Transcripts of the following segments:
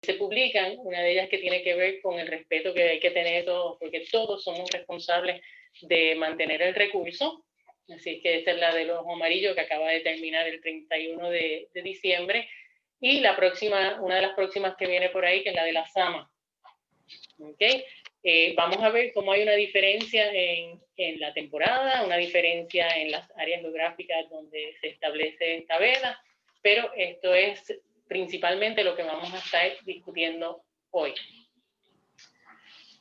se publican, una de ellas que tiene que ver con el respeto que hay que tener todos, porque todos somos responsables de mantener el recurso. Así que esta es la del ojo amarillo que acaba de terminar el 31 de diciembre. Y la próxima, una de las próximas que viene por ahí, que es la de la SAMA. ¿Okay? Vamos a ver cómo hay una diferencia en la temporada, una diferencia en las áreas geográficas donde se establece esta veda, pero esto es principalmente lo que vamos a estar discutiendo hoy.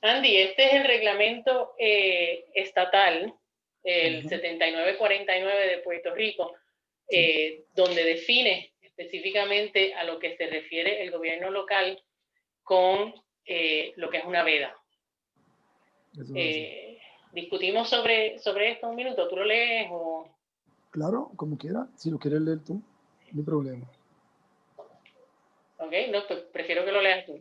Andy, este es el reglamento estatal, el 7949 de Puerto Rico, donde define específicamente a lo que se refiere el gobierno local con lo que es una veda. Discutimos sobre esto un minuto. ¿Tú lo lees o...? Claro, como quiera. Si lo quieres leer tú, no hay problema. Ok, no, pues prefiero que lo leas tú.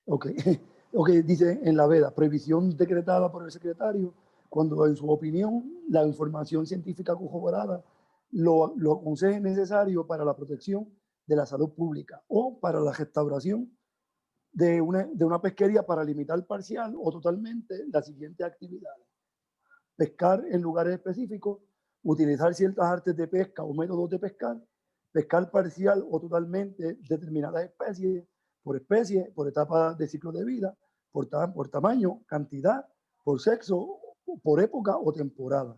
Ok, dice en la veda, prohibición decretada por el secretario cuando en su opinión la información científica corroborada lo aconseje necesario para la protección de la salud pública o para la restauración de una pesquería para limitar parcial o totalmente las siguientes actividades: pescar en lugares específicos, utilizar ciertas artes de pesca o métodos de pescar, pescar parcial o totalmente determinadas especies, por etapa de ciclo de vida, por tamaño, cantidad, por sexo, por época o temporada.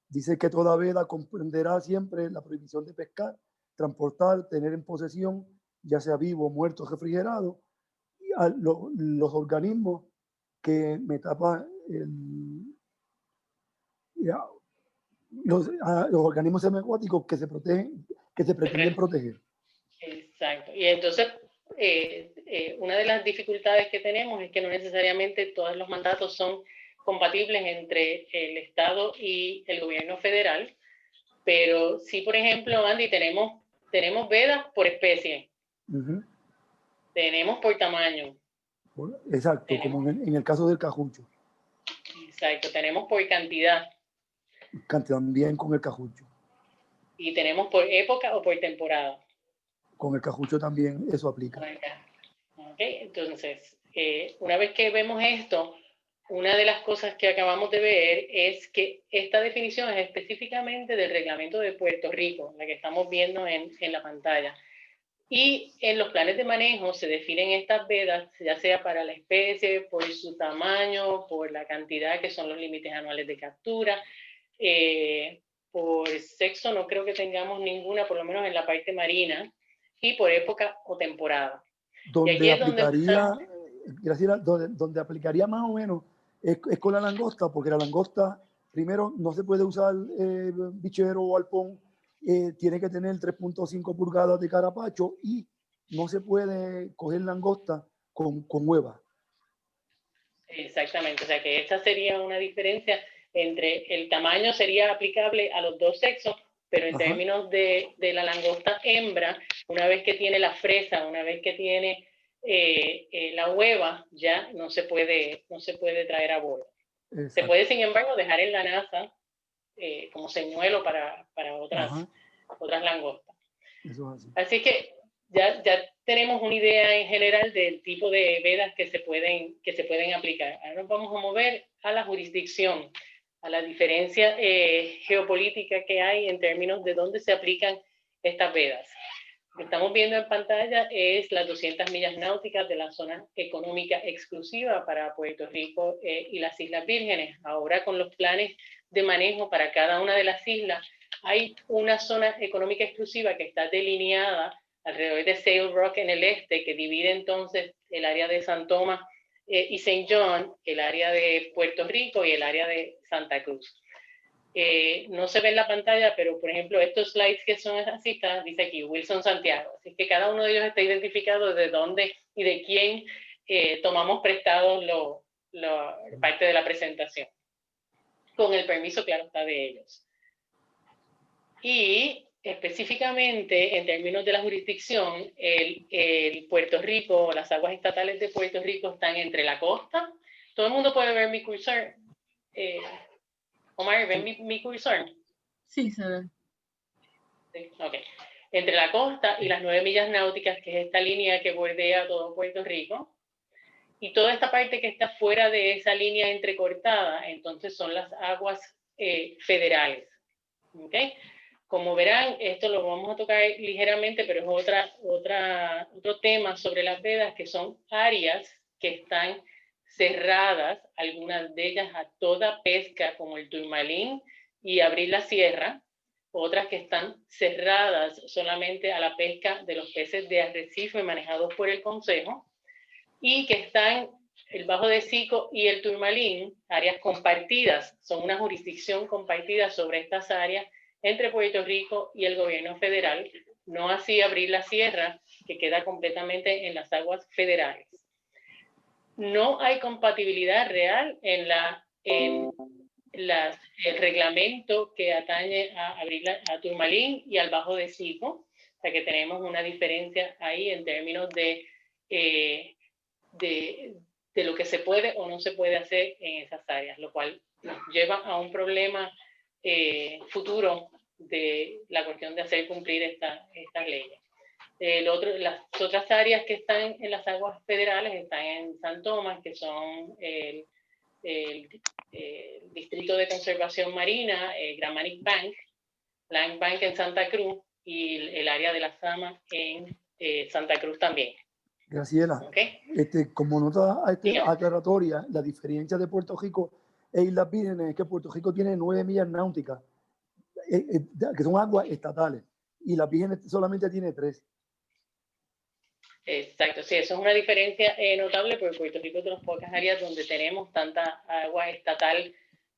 Dice que toda veda comprenderá siempre la prohibición de pescar, transportar, tener en posesión, ya sea vivo, muerto, refrigerado, y los organismos que me tapan los organismos semiacuáticos que se protegen, que se pretenden proteger. Exacto. Y entonces, una de las dificultades que tenemos es que no necesariamente todos los mandatos son compatibles entre el Estado y el gobierno federal, pero sí, por ejemplo, Andy, tenemos vedas por especie, tenemos por tamaño. Exacto, como en el caso del cajucho. Exacto, tenemos por cantidad. También con el cajucho. Y tenemos por época o por temporada. Con el cajucho también eso aplica. Okay, entonces, una vez que vemos esto, una de las cosas que acabamos de ver es que esta definición es específicamente del reglamento de Puerto Rico, la que estamos viendo en la pantalla. Y en los planes de manejo se definen estas vedas, ya sea para la especie, por su tamaño, por la cantidad, que son los límites anuales de captura. Por sexo no creo que tengamos ninguna, por lo menos en la parte marina, y por época o temporada. Donde aplicaría, Graciela, donde aplicaría más o menos es con la langosta, porque la langosta, primero, no se puede usar bichero o alpón, tiene que tener 3.5 pulgadas de carapacho y no se puede coger langosta con hueva. Exactamente, o sea que esta sería una diferencia entre el tamaño, sería aplicable a los dos sexos, pero en términos de la langosta hembra, una vez que tiene la fresa, una vez que tiene la hueva, ya no se puede traer a bordo. Exacto. Se puede, sin embargo, dejar en la NASA como señuelo para otras langostas. Eso es así. Así que ya tenemos una idea en general del tipo de vedas que se pueden aplicar. Ahora nos vamos a mover a la jurisdicción, a la diferencia geopolítica que hay en términos de dónde se aplican estas vedas. Lo que estamos viendo en pantalla es las 200 millas náuticas de la zona económica exclusiva para Puerto Rico y las Islas Vírgenes. Ahora, con los planes de manejo para cada una de las islas, hay una zona económica exclusiva que está delineada alrededor de Sail Rock en el este, que divide entonces el área de San Tomás y St. John, el área de Puerto Rico y el área de Santa Cruz. No se ve en la pantalla, pero por ejemplo estos slides que son así, dice aquí Wilson Santiago, así que cada uno de ellos está identificado de dónde y de quién tomamos prestados parte de la presentación, con el permiso, claro está, de ellos. Y específicamente en términos de la jurisdicción, el Puerto Rico, las aguas estatales de Puerto Rico están entre la costa. Todo el mundo puede ver mi cursor. Omar, ¿ven mi cursor? Sí, se ve. Sí, ok. entre la costa y las 9 millas náuticas, que es esta línea que bordea todo Puerto Rico. Y toda esta parte que está fuera de esa línea entrecortada, entonces son las aguas federales. ¿Okay? Como verán, esto lo vamos a tocar ligeramente, pero es otro tema sobre las vedas, que son áreas que están cerradas, algunas de ellas a toda pesca, como el Turmalín y abrir la sierra, otras que están cerradas solamente a la pesca de los peces de arrecife manejados por el Consejo, y que están el Bajo de Sico y el Turmalín, áreas compartidas, son una jurisdicción compartida sobre estas áreas entre Puerto Rico y el gobierno federal, no así abrir la sierra, que queda completamente en las aguas federales. No hay compatibilidad real en el reglamento que atañe a abrir a Turmalín y al Bajo de Sico, o sea que tenemos una diferencia ahí en términos de lo que se puede o no se puede hacer en esas áreas, lo cual nos lleva a un problema futuro de la cuestión de hacer cumplir estas leyes. Las otras áreas que están en las aguas federales están en San Tomás, que son el Distrito de Conservación Marina, Gramanic Bank, Land Bank en Santa Cruz y el área de la Sama en Santa Cruz también. Graciela, ¿Okay? Como nota aclaratoria, la diferencia de Puerto Rico e Islas Vírgenes es que Puerto Rico tiene 9 millas náuticas, que son aguas estatales, y Las Vírgenes solamente tiene 3. Exacto, sí, eso es una diferencia notable, porque Puerto Rico es de las pocas áreas donde tenemos tanta agua estatal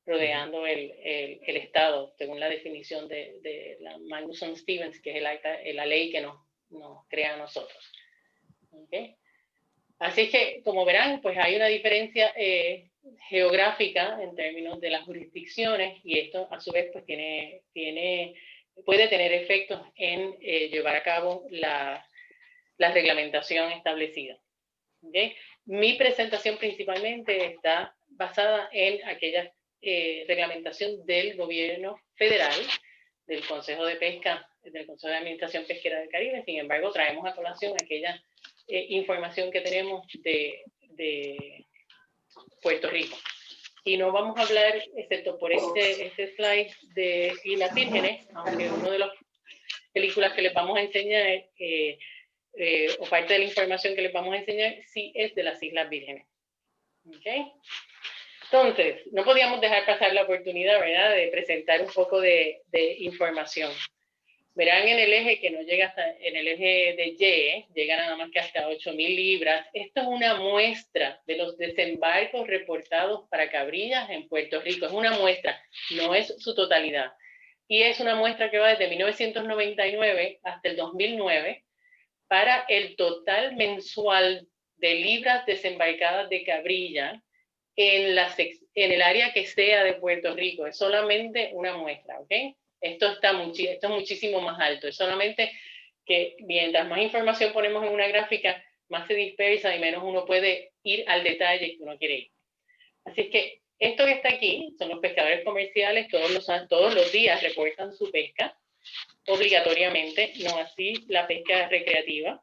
rodeando el estado, según la definición de la Magnuson-Stevens, que es la ley que nos crea a nosotros. ¿Okay? Así que, como verán, pues hay una diferencia geográfica en términos de las jurisdicciones, y esto a su vez pues puede tener efectos en llevar a cabo la reglamentación establecida. ¿Okay? Mi presentación principalmente está basada en aquella reglamentación del gobierno federal, del Consejo de Pesca, del Consejo de Administración Pesquera del Caribe. Sin embargo, traemos a colación aquella información que tenemos de Puerto Rico. Y no vamos a hablar, excepto por este slide de Islas Vírgenes, aunque una de las películas que les vamos a enseñar, o parte de la información que les vamos a enseñar, sí es de las Islas Vírgenes. ¿Okay? Entonces, no podíamos dejar pasar la oportunidad, ¿verdad?, de presentar un poco de información. Verán en el eje que no llega hasta, en el eje de Y, llega nada más que hasta 8,000 libras. Esto es una muestra de los desembarcos reportados para cabrillas en Puerto Rico. Es una muestra, no es su totalidad. Y es una muestra que va desde 1999 hasta el 2009 para el total mensual de libras desembarcadas de cabrilla en el área que sea de Puerto Rico. Es solamente una muestra, ¿ok? Esto es muchísimo más alto. Es solamente que mientras más información ponemos en una gráfica, más se dispersa y menos uno puede ir al detalle que uno quiere ir. Así es que esto que está aquí son los pescadores comerciales, todos los días reportan su pesca, obligatoriamente, no así la pesca recreativa,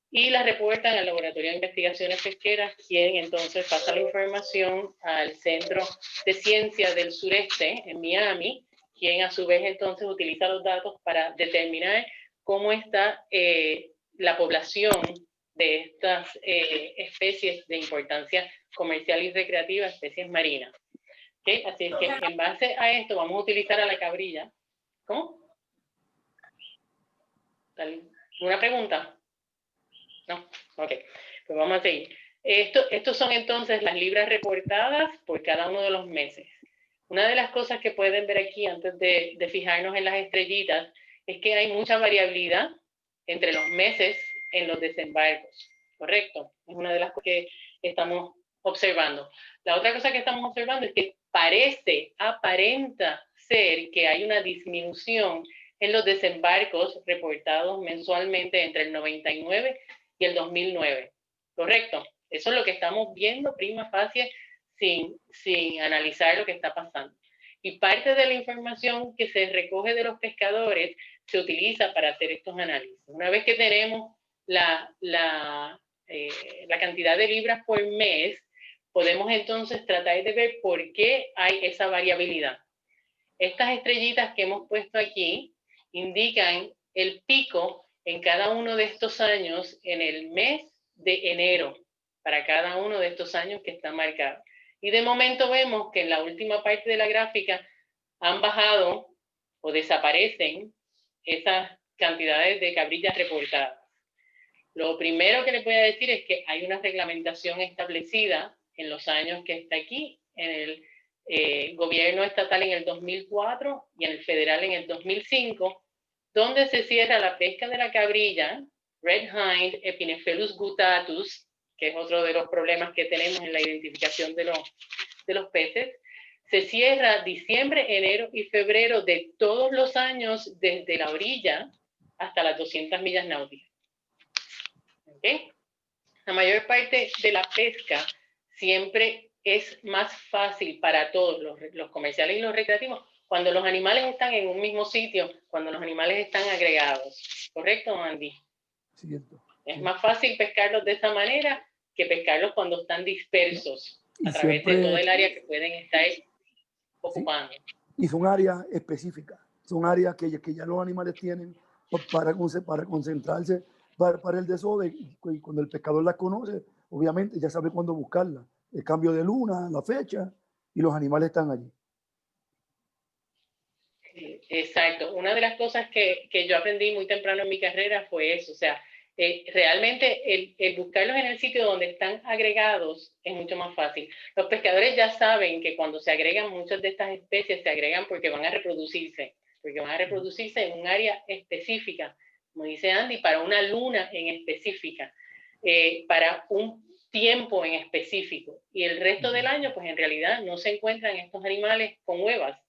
y la reportan al Laboratorio de Investigaciones Pesqueras, quien entonces pasa la información al Centro de Ciencias del Sureste en Miami, quien a su vez entonces utiliza los datos para determinar cómo está la población de estas especies de importancia comercial y recreativa, especies marinas. ¿Okay? Así es que en base a esto vamos a utilizar a la cabrilla. ¿Cómo? ¿Una pregunta? No, ok, pues vamos a seguir. Estos son entonces las libras reportadas por cada uno de los meses. Una de las cosas que pueden ver aquí antes de fijarnos en las estrellitas es que hay mucha variabilidad entre los meses en los desembarcos, ¿correcto? Es una de las cosas que estamos observando. La otra cosa que estamos observando es que aparenta ser que hay una disminución en los desembarcos reportados mensualmente entre el 99 y el 2009, ¿correcto? Eso es lo que estamos viendo prima facie sin analizar lo que está pasando. Y parte de la información que se recoge de los pescadores se utiliza para hacer estos análisis. Una vez que tenemos la cantidad de libras por mes, podemos entonces tratar de ver por qué hay esa variabilidad. Estas estrellitas que hemos puesto aquí indican el pico en cada uno de estos años en el mes de enero, para cada uno de estos años que están marcados. Y de momento vemos que en la última parte de la gráfica han bajado o desaparecen esas cantidades de cabrillas reportadas. Lo primero que les voy a decir es que hay una reglamentación establecida en los años que está aquí, en el gobierno estatal en el 2004 y en el federal en el 2005, donde se cierra la pesca de la cabrilla, Red Hind Epinephelus guttatus, que es otro de los problemas que tenemos en la identificación de los peces. Se cierra diciembre, enero y febrero de todos los años desde la orilla hasta las 200 millas náuticas. ¿Okay? La mayor parte de la pesca siempre es más fácil para todos los comerciales y los recreativos cuando los animales están en un mismo sitio, cuando los animales están agregados. ¿Correcto, Andy? Cierto. Es más fácil pescarlos de esa manera que pescarlos cuando están dispersos a través de todo el área que pueden estar ocupando. Sí. Y son áreas específicas, son áreas que ya los animales tienen para concentrarse para el desove, y cuando el pescador las conoce, obviamente ya sabe cuándo buscarla. El cambio de luna, la fecha, y los animales están allí. Exacto. Una de las cosas que yo aprendí muy temprano en mi carrera fue eso. O sea, realmente el buscarlos en el sitio donde están agregados es mucho más fácil. Los pescadores ya saben que cuando se agregan muchas de estas especies, se agregan porque van a reproducirse en un área específica, como dice Andy, para una luna en específica, para un tiempo en específico. Y el resto del año, pues en realidad no se encuentran estos animales con huevas.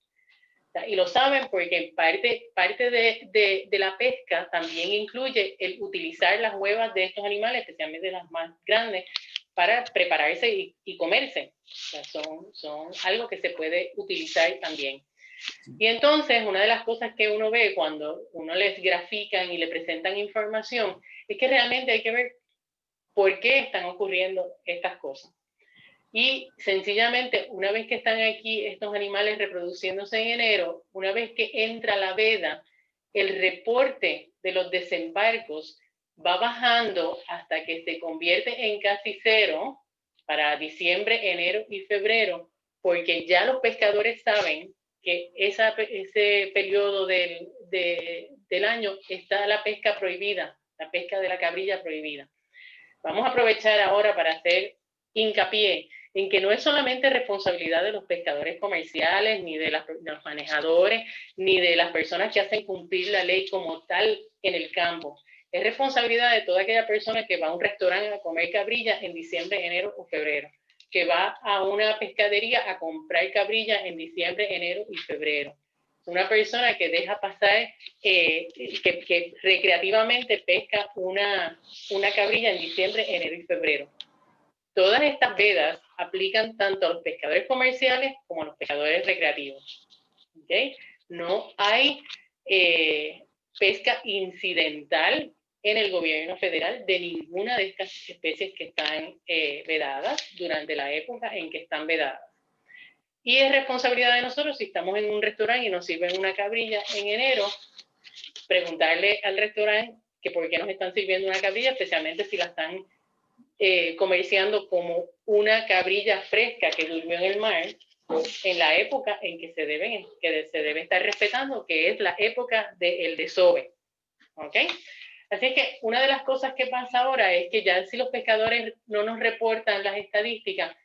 Y lo saben porque parte de la pesca también incluye el utilizar las huevas de estos animales, especialmente las más grandes, para prepararse y comerse. O sea, son algo que se puede utilizar también. Y entonces, una de las cosas que uno ve cuando uno les grafican y le presentan información es que realmente hay que ver por qué están ocurriendo estas cosas. Y sencillamente, una vez que están aquí estos animales reproduciéndose en enero, una vez que entra la veda, el reporte de los desembarcos va bajando hasta que se convierte en casi cero para diciembre, enero y febrero, porque ya los pescadores saben que ese periodo del año está la pesca prohibida, la pesca de la cabrilla prohibida. Vamos a aprovechar ahora para hacer hincapié en que no es solamente responsabilidad de los pescadores comerciales, ni de los manejadores, ni de las personas que hacen cumplir la ley como tal en el campo. Es responsabilidad de toda aquella persona que va a un restaurante a comer cabrilla en diciembre, enero o febrero, que va a una pescadería a comprar cabrilla en diciembre, enero y febrero. Una persona que deja pasar, que recreativamente pesca una cabrilla en diciembre, enero y febrero. Todas estas vedas aplican tanto a los pescadores comerciales como a los pescadores recreativos. ¿Okay? No hay pesca incidental en el gobierno federal de ninguna de estas especies que están vedadas durante la época en que están vedadas. Y es responsabilidad de nosotros, si estamos en un restaurante y nos sirven una cabrilla en enero, preguntarle al restaurante que por qué nos están sirviendo una cabrilla, especialmente si la están comerciando como una cabrilla fresca que durmió en el mar, en la época en que se debe estar respetando, que es la época del desove. ¿Ok? Así que una de las cosas que pasa ahora es que ya si los pescadores no nos reportan las estadísticas,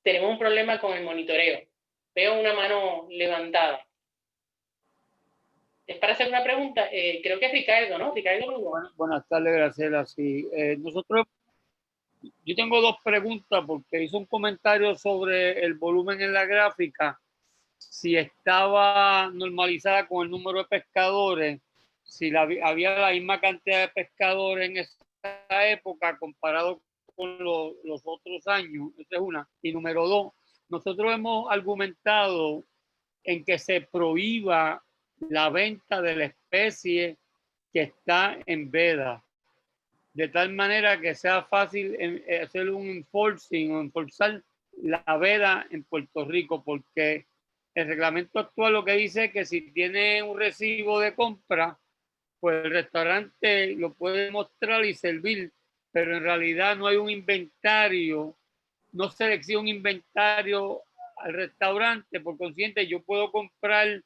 tenemos un problema con el monitoreo. Veo una mano levantada. Es para hacer una pregunta. Creo que es Ricardo, ¿no? Ricardo Lugo. Buenas tardes, Graciela. Sí, yo tengo dos preguntas porque hizo un comentario sobre el volumen en la gráfica, si estaba normalizada con el número de pescadores, si había la misma cantidad de pescadores en esa época comparado con los otros años. Esa es una. Y número dos, nosotros hemos argumentado en que se prohíba la venta de la especie que está en veda, de tal manera que sea fácil hacer un enforcing o enforzar la veda en Puerto Rico, porque el reglamento actual lo que dice es que si tiene un recibo de compra, pues el restaurante lo puede mostrar y servir, pero en realidad no hay un inventario, no se le exige un inventario al restaurante. Por consiguiente, yo puedo comprar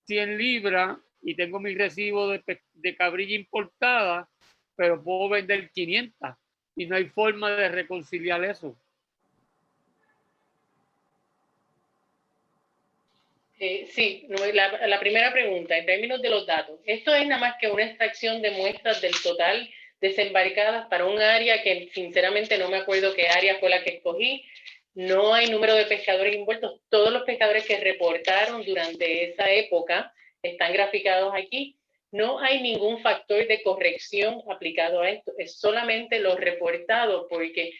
100 libras y tengo mi recibo de cabrilla importada, pero puedo vender 500 y no hay forma de reconciliar eso. Sí, la primera pregunta, en términos de los datos, esto es nada más que una extracción de muestras del total desembarcadas para un área que sinceramente no me acuerdo qué área fue la que escogí. No hay número de pescadores envueltos. Todos los pescadores que reportaron durante esa época están graficados aquí. No hay ningún factor de corrección aplicado a esto. Es solamente lo reportado, porque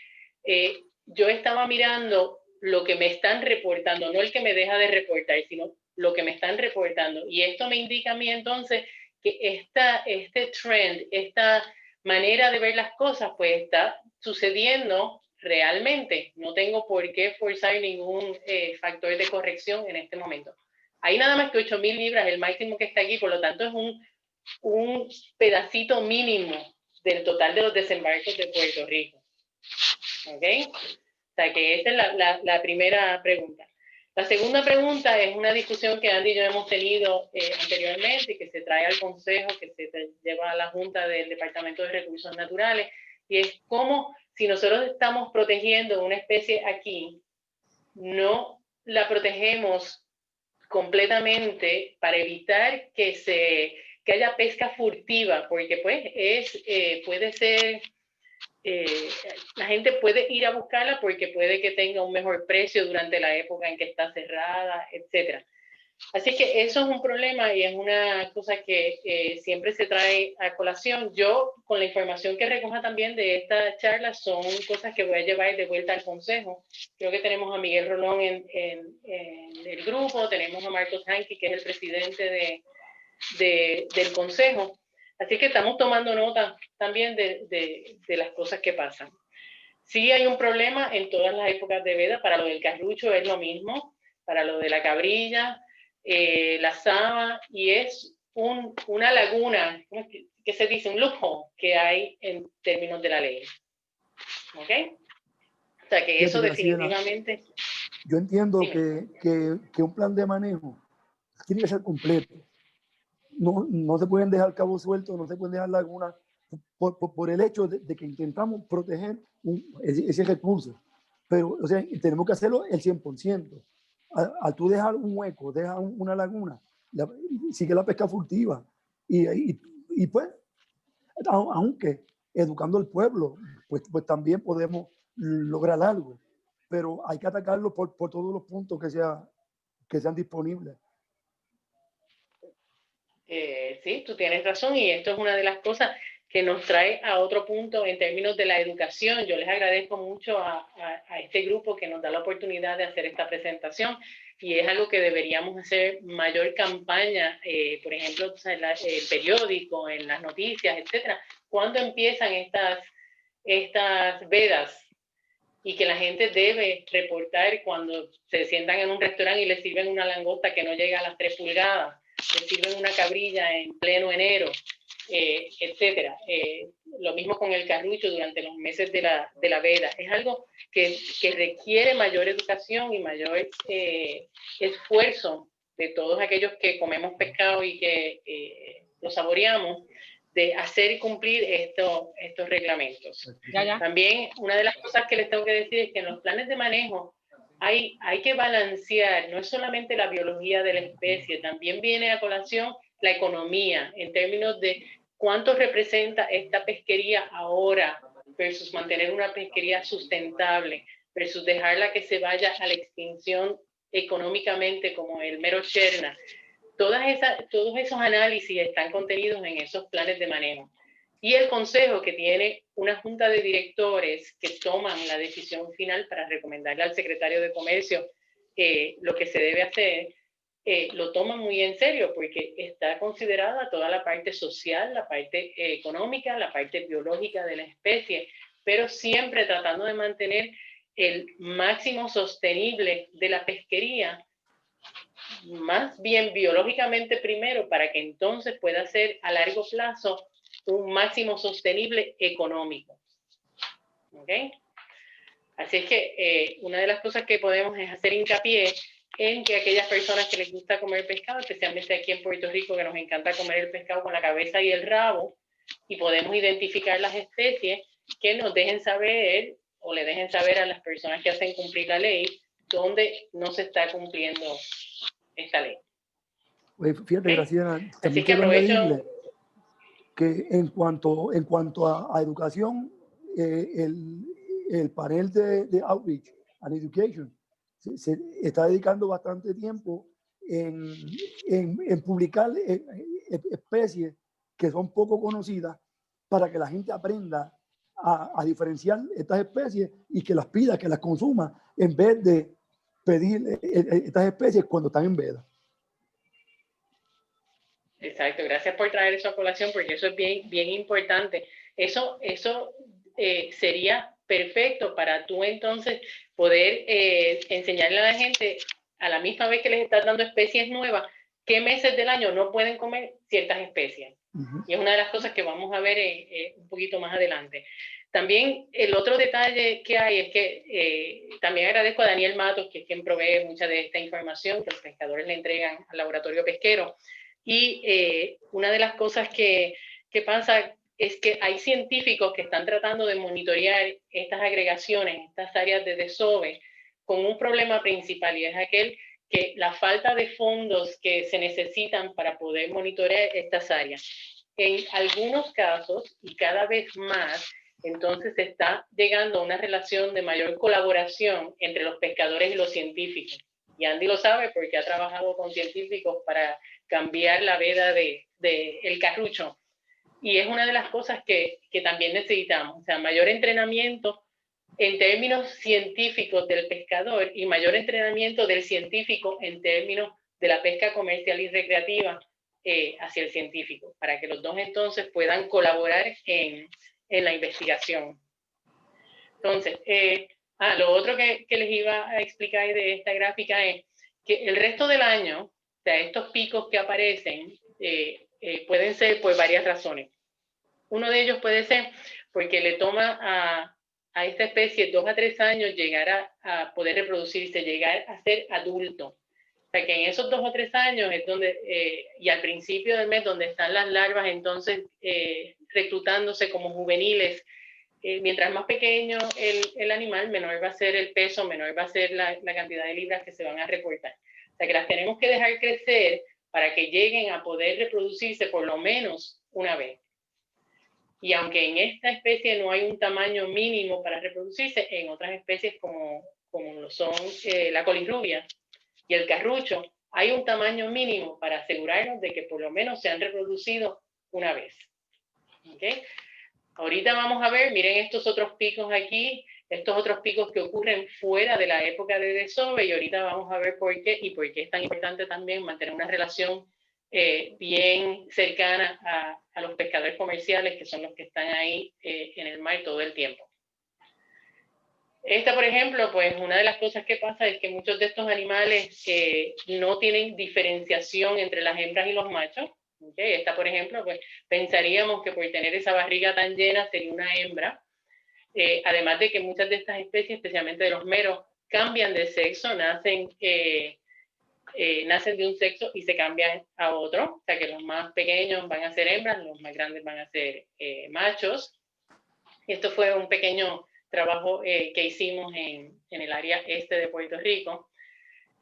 yo estaba mirando lo que me están reportando, no el que me deja de reportar, sino lo que me están reportando. Y esto me indica a mí entonces que este trend, esta manera de ver las cosas, pues está sucediendo realmente. No tengo por qué forzar ningún factor de corrección en este momento. Hay nada más que 8,000 libras, el máximo que está aquí, por lo tanto es un pedacito mínimo del total de los desembarcos de Puerto Rico. ¿Ok? O sea que esa es la primera pregunta. La segunda pregunta es una discusión que Andy y yo hemos tenido anteriormente, que se trae al Consejo, que se lleva a la Junta del Departamento de Recursos Naturales, y es cómo, si nosotros estamos protegiendo una especie aquí, no la protegemos completamente para evitar que haya pesca furtiva, porque pues puede ser... la gente puede ir a buscarla porque puede que tenga un mejor precio durante la época en que está cerrada, etc. Así que eso es un problema y es una cosa que siempre se trae a colación. Yo, con la información que recoja también de esta charla, son cosas que voy a llevar de vuelta al Consejo. Creo que tenemos a Miguel Rolón en el grupo, tenemos a Marcos Hanke, que es el presidente del Consejo. Así que estamos tomando nota también de las cosas que pasan. Sí hay un problema en todas las épocas de veda. Para lo del carrucho es lo mismo, para lo de la cabrilla, la sama, y es una laguna, ¿qué se dice? Un lujo que hay en términos de la ley. ¿Ok? O sea que eso definitivamente... Yo entiendo que un plan de manejo tiene que ser completo. No se pueden dejar cabos sueltos, no se pueden dejar lagunas por el hecho de que intentamos proteger ese recurso. Pero, o sea, tenemos que hacerlo el 100%. Al tú dejar un hueco, dejar una laguna, sigue la pesca furtiva. Y pues, aunque educando al pueblo, pues también podemos lograr algo. Pero hay que atacarlo por todos los puntos que sean disponibles. Sí, tú tienes razón, y esto es una de las cosas que nos trae a otro punto en términos de la educación. Yo les agradezco mucho a este grupo que nos da la oportunidad de hacer esta presentación, y es algo que deberíamos hacer mayor campaña, por ejemplo, en el periódico, en las noticias, etcétera. ¿Cuándo empiezan estas vedas? Y que la gente debe reportar cuando se sientan en un restaurante y les sirven una langosta que no llega a las 3 pulgadas, les sirven una cabrilla en pleno enero, etcétera. Lo mismo con el carrucho durante los meses de la veda. Es algo que requiere mayor educación y mayor esfuerzo de todos aquellos que comemos pescado y que lo saboreamos, de hacer cumplir estos reglamentos. También una de las cosas que les tengo que decir es que en los planes de manejo hay que balancear, no es solamente la biología de la especie, también viene a colación la economía, en términos de cuánto representa esta pesquería ahora versus mantener una pesquería sustentable, versus dejarla que se vaya a la extinción económicamente como el mero cherna. Todos esos análisis están contenidos en esos planes de manejo. Y el Consejo, que tiene una junta de directores que toman la decisión final para recomendarle al secretario de Comercio lo que se debe hacer, lo toman muy en serio porque está considerada toda la parte social, la parte económica, la parte biológica de la especie, pero siempre tratando de mantener el máximo sostenible de la pesquería, más bien biológicamente primero, para que entonces pueda ser a largo plazo un máximo sostenible económico. ¿Okay? Así es que una de las cosas que podemos es hacer hincapié en que aquellas personas que les gusta comer pescado, especialmente aquí en Puerto Rico, que nos encanta comer el pescado con la cabeza y el rabo, y podemos identificar las especies, que nos dejen saber o le dejen saber a las personas que hacen cumplir la ley dónde no se está cumpliendo esta ley. Oye, fíjate, ¿Okay? Graciela, Así también que quiero aprovecho. añadirle que en cuanto a educación, el panel de Outreach and Education se está dedicando bastante tiempo en publicar especies que son poco conocidas para que la gente aprenda a diferenciar estas especies y que las pida, que las consuma, en vez de pedir estas especies cuando están en veda. Exacto, gracias por traer eso a colación porque eso es bien importante. Eso sería perfecto para tú entonces poder enseñarle a la gente a la misma vez que les estás dando especies nuevas, qué meses del año no pueden comer ciertas especies. Y es una de las cosas que vamos a ver un poquito más adelante. También el otro detalle que hay es que también agradezco a Daniel Matos, que es quien provee mucha de esta información que los pescadores le entregan al laboratorio pesquero. Y una de las cosas que pasa es que hay científicos que están tratando de monitorear estas agregaciones, estas áreas de desove, con un problema principal, y es aquel que la falta de fondos que se necesitan para poder monitorear estas áreas. En algunos casos, y cada vez más, entonces se está llegando a una relación de mayor colaboración entre los pescadores y los científicos. Y Andy lo sabe porque ha trabajado con científicos para cambiar la veda el carrucho. Y es una de las cosas que también necesitamos, o sea, mayor entrenamiento en términos científicos del pescador y mayor entrenamiento del científico en términos de la pesca comercial y recreativa hacia el científico, para que los dos entonces puedan colaborar en la investigación. Entonces, lo otro que les iba a explicar de esta gráfica es que el resto del año, o sea, estos picos que aparecen pueden ser por varias razones. Uno de ellos puede ser porque le toma a esta especie 2 a 3 años llegar a poder reproducirse, llegar a ser adulto. O sea, que en esos 2 o 3 años es donde, y al principio del mes, donde están las larvas entonces reclutándose como juveniles. Mientras más pequeño el animal, menor va a ser el peso, menor va a ser la cantidad de libras que se van a reportar. O sea, que las tenemos que dejar crecer para que lleguen a poder reproducirse por lo menos una vez. Y aunque en esta especie no hay un tamaño mínimo para reproducirse, en otras especies como lo son la colirrubia y el carrucho, hay un tamaño mínimo para asegurarnos de que por lo menos se han reproducido una vez. ¿Okay? Ahorita vamos a ver, miren estos otros picos aquí, estos otros picos que ocurren fuera de la época de desove, y ahorita vamos a ver por qué y por qué es tan importante también mantener una relación bien cercana a los pescadores comerciales, que son los que están ahí en el mar todo el tiempo. Esta, por ejemplo, pues una de las cosas que pasa es que muchos de estos animales no tienen diferenciación entre las hembras y los machos. ¿Okay? Esta, por ejemplo, pues pensaríamos que por tener esa barriga tan llena sería una hembra. Además de que muchas de estas especies, especialmente de los meros, cambian de sexo, nacen de un sexo y se cambian a otro. O sea que los más pequeños van a ser hembras, los más grandes van a ser machos. Y esto fue un pequeño trabajo que hicimos en el área este de Puerto Rico.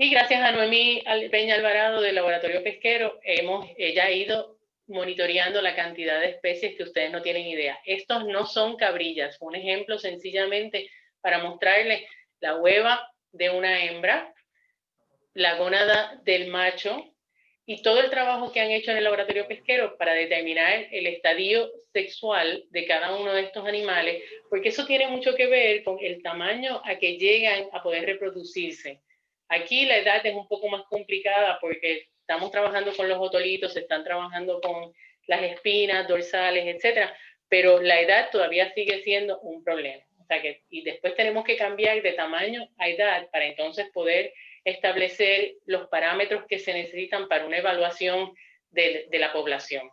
Y gracias a Noemí Peña Alvarado del Laboratorio Pesquero, ella ha ido monitoreando la cantidad de especies que ustedes no tienen idea. Estos no son cabrillas, fue un ejemplo sencillamente para mostrarles la hueva de una hembra, la gónada del macho y todo el trabajo que han hecho en el laboratorio pesquero para determinar el estadio sexual de cada uno de estos animales, porque eso tiene mucho que ver con el tamaño a que llegan a poder reproducirse. Aquí la edad es un poco más complicada porque estamos trabajando con los otolitos, se están trabajando con las espinas dorsales, etcétera, pero la edad todavía sigue siendo un problema. O sea que, y después tenemos que cambiar de tamaño a edad para entonces poder establecer los parámetros que se necesitan para una evaluación de la población.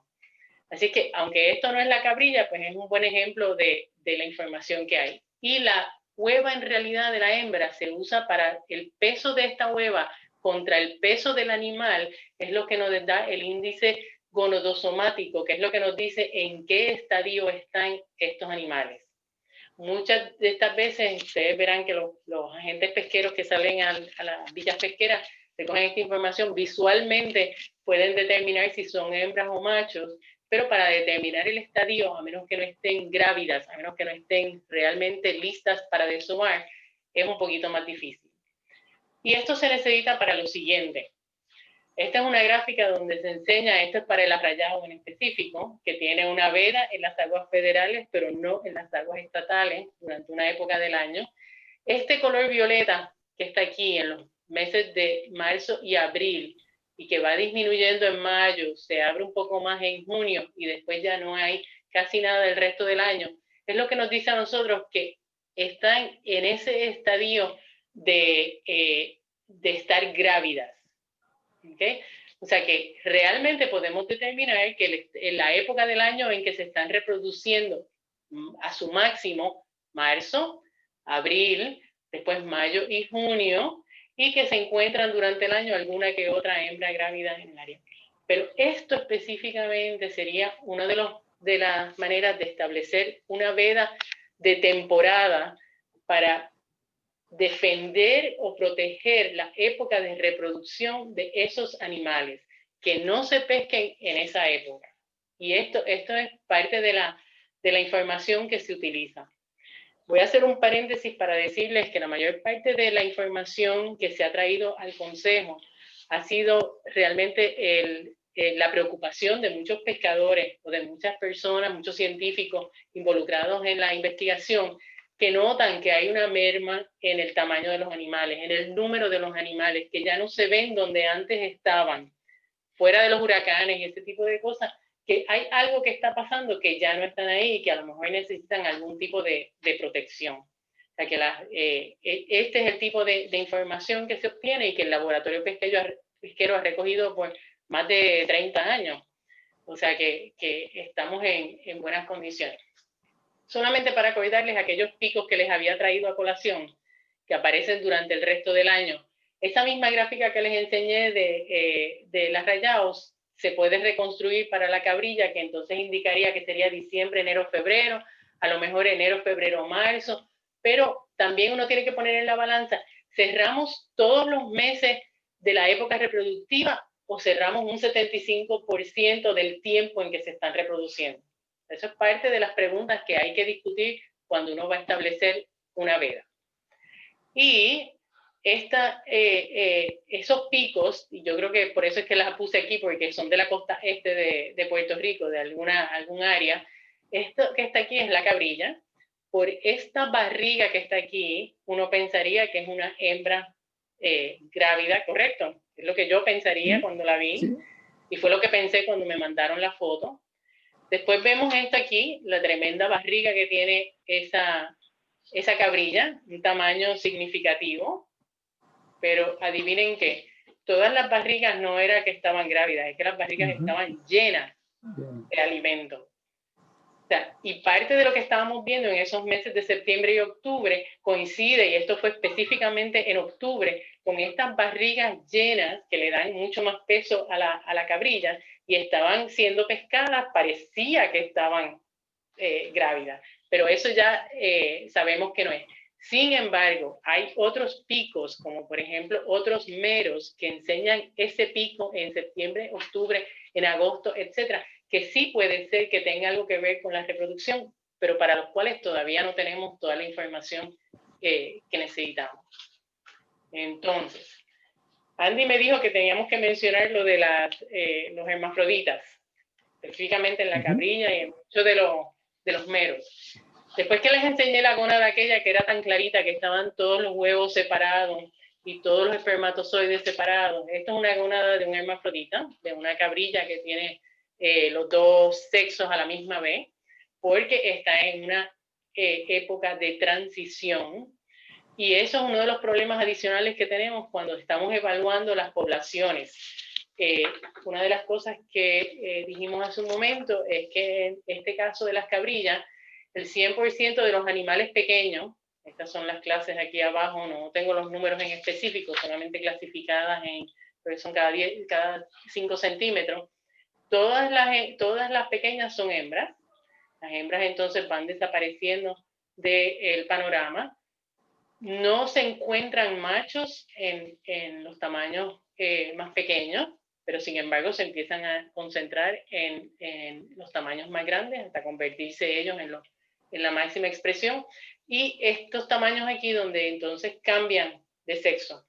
Así que, aunque esto no es la cabrilla, pues es un buen ejemplo de la información que hay. Y la hueva en realidad de la hembra se usa para el peso de esta hueva contra el peso del animal, es lo que nos da el índice gonodosomático, que es lo que nos dice en qué estadio están estos animales. Muchas de estas veces ustedes verán que los agentes pesqueros que salen a las villas pesqueras recogen esta información, visualmente pueden determinar si son hembras o machos, pero para determinar el estadio, a menos que no estén grávidas, a menos que no estén realmente listas para desovar, es un poquito más difícil. Y esto se necesita para lo siguiente. Esta es una gráfica donde se enseña, esto es para el arrayado en específico, que tiene una veda en las aguas federales, pero no en las aguas estatales durante una época del año. Este color violeta que está aquí en los meses de marzo y abril, y que va disminuyendo en mayo, se abre un poco más en junio, y después ya no hay casi nada del resto del año, es lo que nos dice a nosotros que están en ese estadio de estar grávidas. ¿Okay? O sea que realmente podemos determinar que en la época del año en que se están reproduciendo a su máximo, marzo, abril, después mayo y junio, y que se encuentran durante el año alguna que otra hembra grávida en el área. Pero esto específicamente sería una de las maneras de establecer una veda de temporada para defender o proteger la época de reproducción de esos animales, que no se pesquen en esa época. Y esto es parte de la información que se utiliza. Voy a hacer un paréntesis para decirles que la mayor parte de la información que se ha traído al Consejo ha sido realmente la preocupación de muchos pescadores o de muchas personas, muchos científicos involucrados en la investigación, que notan que hay una merma en el tamaño de los animales, en el número de los animales, que ya no se ven donde antes estaban, fuera de los huracanes y ese tipo de cosas, que hay algo que está pasando que ya no están ahí y que a lo mejor necesitan algún tipo de protección. O sea que este es el tipo de información que se obtiene y que el laboratorio pesquero ha recogido por más de 30 años. O sea que estamos en buenas condiciones. Solamente para acordarles aquellos picos que les había traído a colación, que aparecen durante el resto del año. Esa misma gráfica que les enseñé de las rayados se puede reconstruir para la cabrilla, que entonces indicaría que sería diciembre, enero, febrero, a lo mejor enero, febrero, marzo, pero también uno tiene que poner en la balanza, ¿cerramos todos los meses de la época reproductiva o cerramos un 75% del tiempo en que se están reproduciendo? Eso es parte de las preguntas que hay que discutir cuando uno va a establecer una veda. Y esos picos, y yo creo que por eso es que las puse aquí, porque son de la costa este de Puerto Rico, de algún área. Esto que está aquí es la cabrilla. Por esta barriga que está aquí, uno pensaría que es una hembra grávida, ¿correcto? Es lo que yo pensaría cuando la vi. Sí. Y fue lo que pensé cuando me mandaron la foto. Después vemos esto aquí, la tremenda barriga que tiene esa cabrilla, un tamaño significativo, pero adivinen qué, todas las barrigas no era que estaban grávidas, es que las barrigas estaban llenas de alimento. O sea, y parte de lo que estábamos viendo en esos meses de septiembre y octubre coincide, y esto fue específicamente en octubre, con estas barrigas llenas que le dan mucho más peso a la cabrilla, y estaban siendo pescadas, parecía que estaban grávidas, pero eso ya sabemos que no es. Sin embargo, hay otros picos, como por ejemplo otros meros que enseñan ese pico en septiembre, octubre, en agosto, etcétera, que sí puede ser que tenga algo que ver con la reproducción, pero para los cuales todavía no tenemos toda la información que necesitamos. Entonces, Andy me dijo que teníamos que mencionar lo de los hermafroditas, específicamente en la cabrilla y en muchos de los meros. Después que les enseñé la gónada aquella que era tan clarita, que estaban todos los huevos separados y todos los espermatozoides separados. Esto es una gónada de un hermafrodita, de una cabrilla que tiene los dos sexos a la misma vez, porque está en una época de transición. Y eso es uno de los problemas adicionales que tenemos cuando estamos evaluando las poblaciones. Una de las cosas que dijimos hace un momento es que en este caso de las cabrillas, el 100% de los animales pequeños, estas son las clases aquí abajo, no tengo los números en específico, solamente clasificadas en, porque son cada 5 centímetros, todas las pequeñas son hembras. Las hembras entonces van desapareciendo del panorama. No se encuentran machos en los tamaños más pequeños, pero sin embargo se empiezan a concentrar en los tamaños más grandes hasta convertirse ellos en la máxima expresión. Y estos tamaños aquí donde entonces cambian de sexo.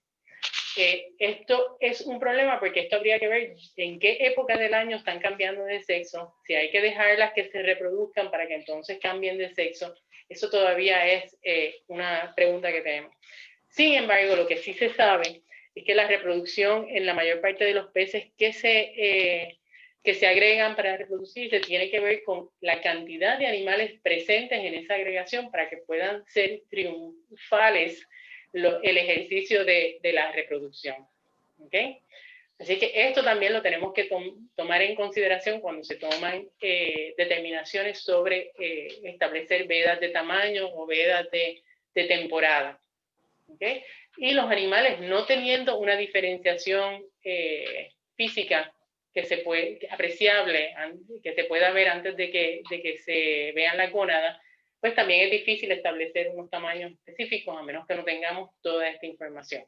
Esto es un problema porque esto habría que ver en qué época del año están cambiando de sexo, si hay que dejarlas que se reproduzcan para que entonces cambien de sexo. Eso todavía es una pregunta que tenemos. Sin embargo, lo que sí se sabe es que la reproducción en la mayor parte de los peces que se agregan para reproducirse tiene que ver con la cantidad de animales presentes en esa agregación para que puedan ser triunfales el ejercicio de la reproducción. ¿Okay? Así que esto también lo tenemos que tomar en consideración cuando se toman determinaciones sobre establecer vedas de tamaño o vedas de temporada. ¿Okay? Y los animales no teniendo una diferenciación física apreciable, que se pueda ver antes de que se vean las gónadas, pues también es difícil establecer unos tamaños específicos a menos que no tengamos toda esta información.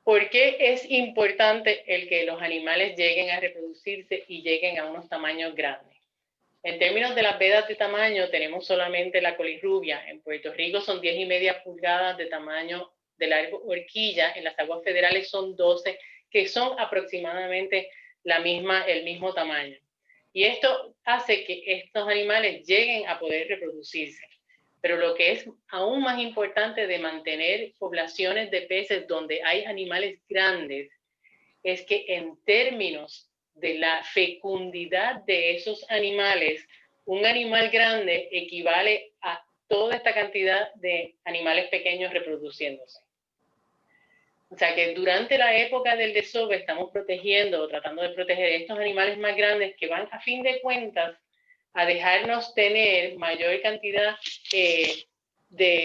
¿Por qué es importante el que los animales lleguen a reproducirse y lleguen a unos tamaños grandes? En términos de las vedas de tamaño, tenemos solamente la colirrubia. En Puerto Rico son 10,5 pulgadas de tamaño de largo horquilla. En las aguas federales son 12, que son aproximadamente el mismo tamaño. Y esto hace que estos animales lleguen a poder reproducirse. Pero lo que es aún más importante de mantener poblaciones de peces donde hay animales grandes es que en términos de la fecundidad de esos animales, un animal grande equivale a toda esta cantidad de animales pequeños reproduciéndose. O sea que durante la época del desove estamos protegiendo o tratando de proteger estos animales más grandes que van a fin de cuentas a dejarnos tener mayor cantidad de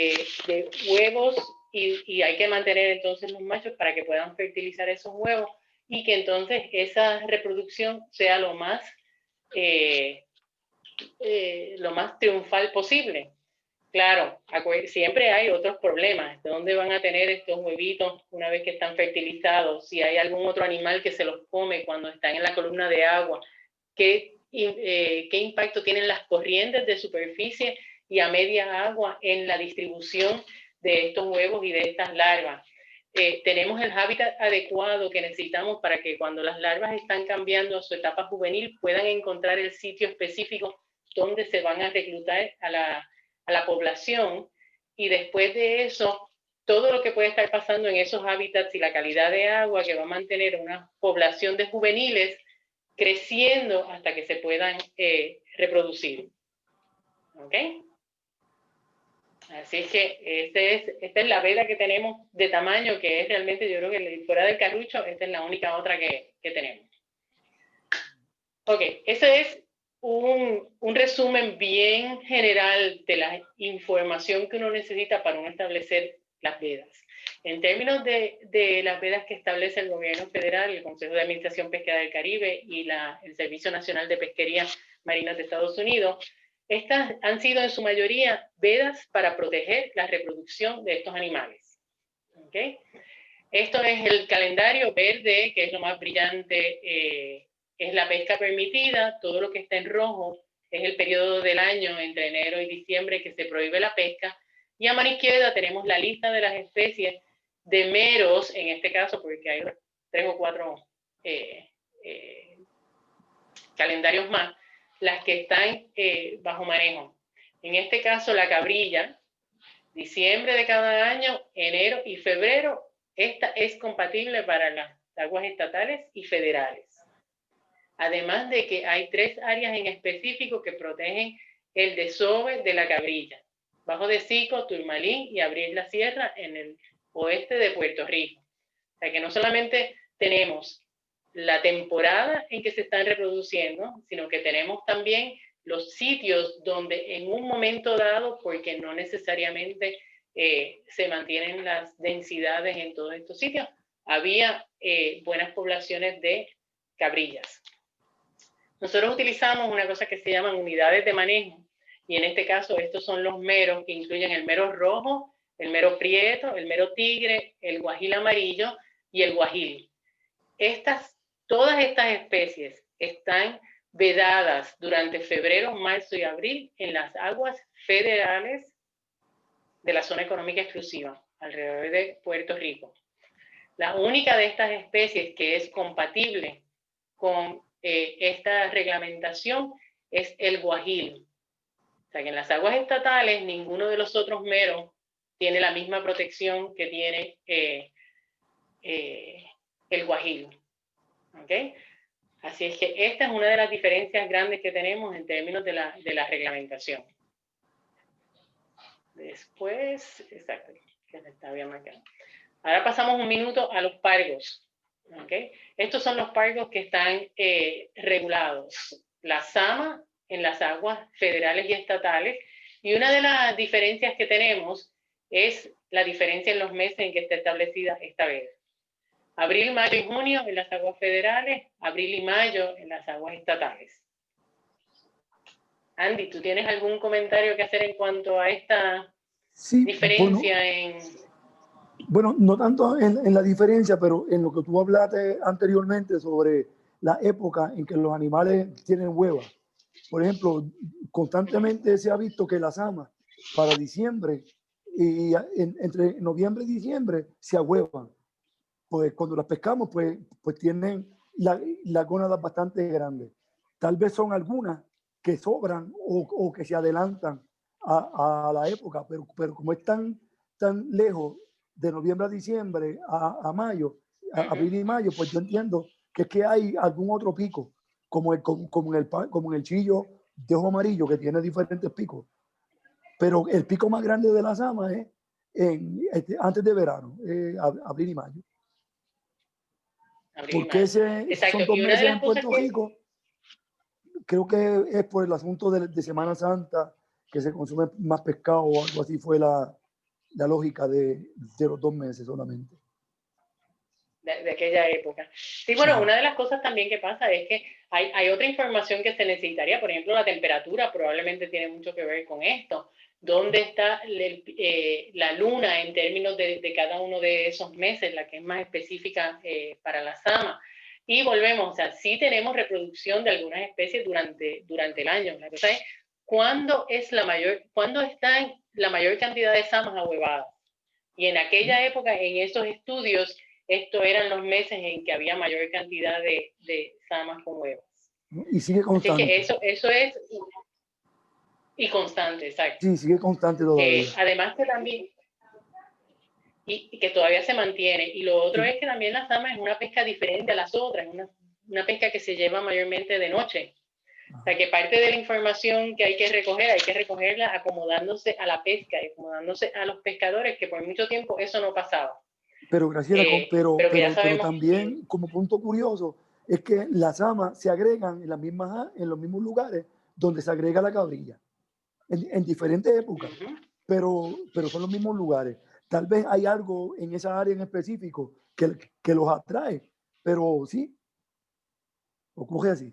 huevos y hay que mantener entonces los machos para que puedan fertilizar esos huevos y que entonces esa reproducción sea lo más triunfal posible. Claro, siempre hay otros problemas. ¿De dónde van a tener estos huevitos una vez que están fertilizados? Si hay algún otro animal que se los come cuando están en la columna de agua. ¿Qué impacto tienen las corrientes de superficie y a media agua en la distribución de estos huevos y de estas larvas? Tenemos el hábitat adecuado que necesitamos para que cuando las larvas están cambiando a su etapa juvenil puedan encontrar el sitio específico donde se van a reclutar a la población, y después de eso todo lo que puede estar pasando en esos hábitats y la calidad de agua que va a mantener una población de juveniles creciendo hasta que se puedan reproducir. ¿Ok? Así es que esta es la veda que tenemos de tamaño, que es realmente, yo creo que fuera del carrucho, esta es la única otra que tenemos. Ok, ese es un resumen bien general de la información que uno necesita para uno establecer las vedas. En términos de las vedas que establece el gobierno federal, el Consejo de Administración Pesquera del Caribe y el Servicio Nacional de Pesquería Marinas de Estados Unidos, estas han sido en su mayoría vedas para proteger la reproducción de estos animales. ¿Okay? Esto es el calendario verde, que es lo más brillante, es la pesca permitida. Todo lo que está en rojo es el periodo del año entre enero y diciembre que se prohíbe la pesca. Y a mano izquierda tenemos la lista de las especies de meros, en este caso, porque hay 3 o 4 calendarios más, las que están bajo manejo. En este caso, la cabrilla Diciembre de cada año, enero y febrero, esta es compatible para las aguas estatales y federales. Además de que hay 3 áreas en específico que protegen el desove de la Cabrilla: Bajo de Sico, Turmalín y Abril la Sierra en el oeste de Puerto Rico. O sea que no solamente tenemos la temporada en que se están reproduciendo, sino que tenemos también los sitios donde en un momento dado, porque no necesariamente se mantienen las densidades en todos estos sitios, había buenas poblaciones de cabrillas. Nosotros utilizamos una cosa que se llaman unidades de manejo, y en este caso estos son los meros, que incluyen el mero rojo, el mero prieto, el mero tigre, el guajil amarillo y el guajil. Todas estas especies están vedadas durante febrero, marzo y abril en las aguas federales de la zona económica exclusiva, alrededor de Puerto Rico. La única de estas especies que es compatible con esta reglamentación es el guajil. O sea que en las aguas estatales ninguno de los otros meros tiene la misma protección que tiene el guajil. ¿Okay? Así es que esta es una de las diferencias grandes que tenemos en términos de la reglamentación. Después, exacto, que se está bien marcado. Ahora pasamos un minuto a los pargos. ¿Okay? Estos son los pargos que están regulados. La sama en las aguas federales y estatales. Y una de las diferencias que tenemos es la diferencia en los meses en que está establecida esta veda. Abril, mayo y junio en las aguas federales, abril y mayo en las aguas estatales. Andy, ¿tú tienes algún comentario que hacer en cuanto a esta diferencia Bueno, no tanto en la diferencia, pero en lo que tú hablaste anteriormente sobre la época en que los animales tienen huevas. Por ejemplo, constantemente se ha visto que las amas para diciembre y entre noviembre y diciembre se ahuevan. Pues cuando las pescamos, pues tienen la gónadas bastante grandes. Tal vez son algunas que sobran o que se adelantan a la época, pero como es tan lejos de noviembre a diciembre a mayo, a abril y mayo, pues yo entiendo que es que hay algún otro pico, como en el chillo de ojo amarillo, que tiene diferentes picos. Pero el pico más grande de las amas es antes de verano, abril y mayo. Porque son 2 meses en Puerto Rico. Creo que es por el asunto de Semana Santa, que se consume más pescado o algo así, fue la lógica de los 2 meses solamente. De aquella época. Sí, bueno, una de las cosas también que pasa es que hay otra información que se necesitaría. Por ejemplo, la temperatura probablemente tiene mucho que ver con esto. ¿Dónde está la luna en términos de cada uno de esos meses, la que es más específica para la sama? Y volvemos, o sea, sí tenemos reproducción de algunas especies durante el año. La cosa es, ¿cuándo están la mayor cantidad de samas ahuevadas? Y en aquella época, en esos estudios, estos eran los meses en que había mayor cantidad de samas con huevos. Y sigue constante. Así que eso es... Y constante, exacto. Sí, sigue constante todavía. Además que también... Y que todavía se mantiene. Y lo otro es que también la sama es una pesca diferente a las otras. Es una pesca que se lleva mayormente de noche. O sea, que parte de la información que hay que recogerla acomodándose a la pesca y acomodándose a los pescadores, que por mucho tiempo eso no pasaba. Pero Graciela, pero también como punto curioso es que las amas se agregan en los mismos lugares donde se agrega la cabrilla, en diferentes épocas, pero son los mismos lugares. Tal vez hay algo en esa área en específico que los atrae, pero sí, ocurre así.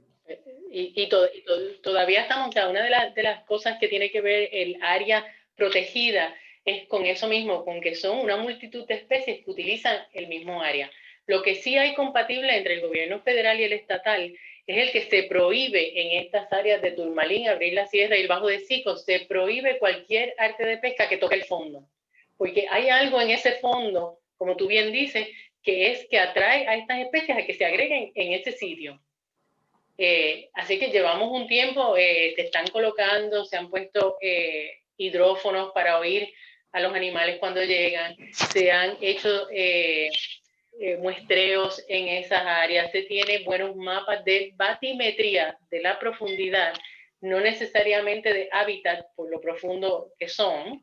Todavía estamos, o sea, una de las cosas que tiene que ver el área protegida es con eso mismo, con que son una multitud de especies que utilizan el mismo área. Lo que sí hay compatible entre el gobierno federal y el estatal es el que se prohíbe en estas áreas de Turmalín, Abril la Sierra y el Bajo de Sico, se prohíbe cualquier arte de pesca que toque el fondo. Porque hay algo en ese fondo, como tú bien dices, que atrae a estas especies a que se agreguen en ese sitio. Así que llevamos un tiempo, se están colocando, se han puesto hidrófonos para oír a los animales cuando llegan, se han hecho muestreos en esas áreas, se tiene buenos mapas de batimetría de la profundidad, no necesariamente de hábitat por lo profundo que son.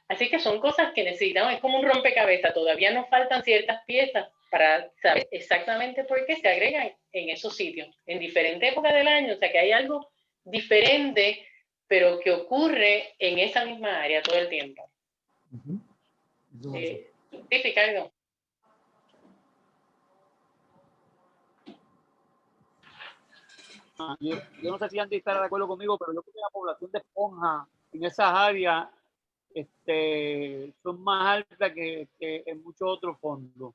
Así que son cosas que necesitamos, es como un rompecabezas, todavía nos faltan ciertas piezas para saber exactamente por qué se agregan en esos sitios, en diferentes épocas del año, o sea que hay algo diferente, pero que ocurre en esa misma área todo el tiempo. Sí, Ricardo. Yo no sé si Andy estará de acuerdo conmigo, pero yo creo que la población de esponjas en esas áreas son más altas que en muchos otros fondos.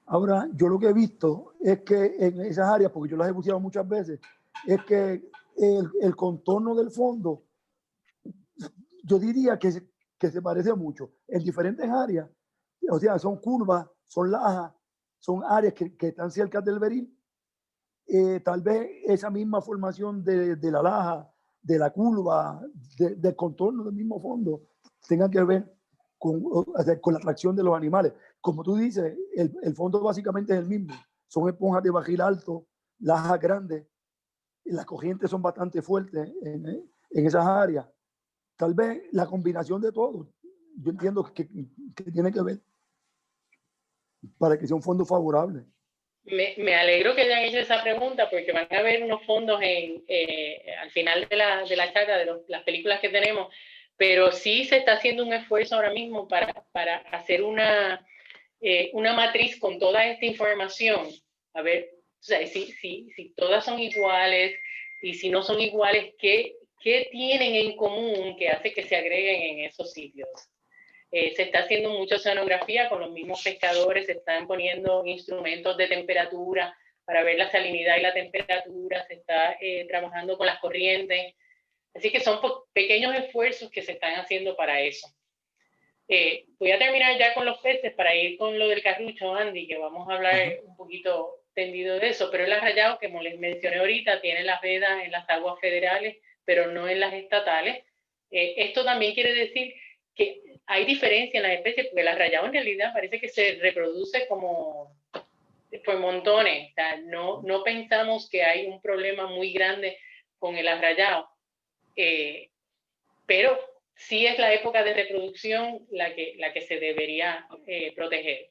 Ahora, yo lo que he visto es que en esas áreas, porque yo las he buceado muchas veces, es que el contorno del fondo, yo diría que se parece mucho en diferentes áreas. O sea, son curvas, son lajas, son áreas que están cerca del beril. Tal vez esa misma formación de la laja, de la curva, del contorno del mismo fondo, tenga que ver con la atracción de los animales. Como tú dices, el fondo básicamente es el mismo. Son esponjas de bajil alto, lajas grandes, y las corrientes son bastante fuertes en esas áreas. Tal vez la combinación de todo, yo entiendo que tiene que ver para que sea un fondo favorable. Me alegro que hayan hecho esa pregunta porque van a haber unos fondos al final de la charla de las películas que tenemos, pero sí se está haciendo un esfuerzo ahora mismo para hacer una matriz con toda esta información. A ver, o sea, si todas son iguales y si no son iguales, ¿qué tienen en común que hace que se agreguen en esos sitios? Se está haciendo mucha oceanografía con los mismos pescadores, se están poniendo instrumentos de temperatura para ver la salinidad y la temperatura, se está trabajando con las corrientes. Así que son pequeños esfuerzos que se están haciendo para eso. Voy a terminar ya con los peces para ir con lo del carrucho, Andy, que vamos a hablar un poquito tendido de eso, pero el arrayado, como les mencioné ahorita, tiene las vedas en las aguas federales, pero no en las estatales. Esto también quiere decir que hay diferencia en las especies, porque el arrayado en realidad parece que se reproduce como por montones. O sea, no pensamos que hay un problema muy grande con el arrayado, pero sí es la época de reproducción la que se debería proteger.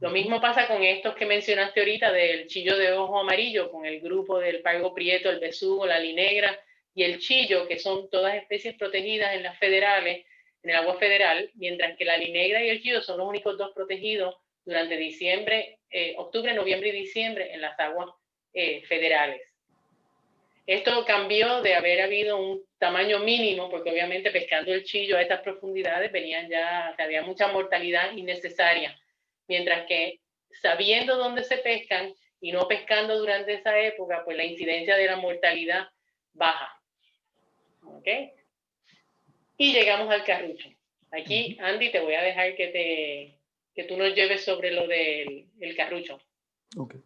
Lo mismo pasa con estos que mencionaste ahorita del chillo de ojo amarillo, con el grupo del pargo prieto, el besugo, la linegra y el chillo, que son todas especies protegidas en las federales, en el agua federal, mientras que la linegra y el chillo son los únicos dos protegidos durante octubre, noviembre y diciembre en las aguas federales. Esto cambió de haber habido un tamaño mínimo, porque obviamente pescando el chillo a estas profundidades había mucha mortalidad innecesaria, mientras que sabiendo dónde se pescan y no pescando durante esa época, pues la incidencia de la mortalidad baja. ¿Ok? Y llegamos al carrucho. Aquí, Andy, te voy a dejar que tú nos lleves sobre lo del carrucho. Ok.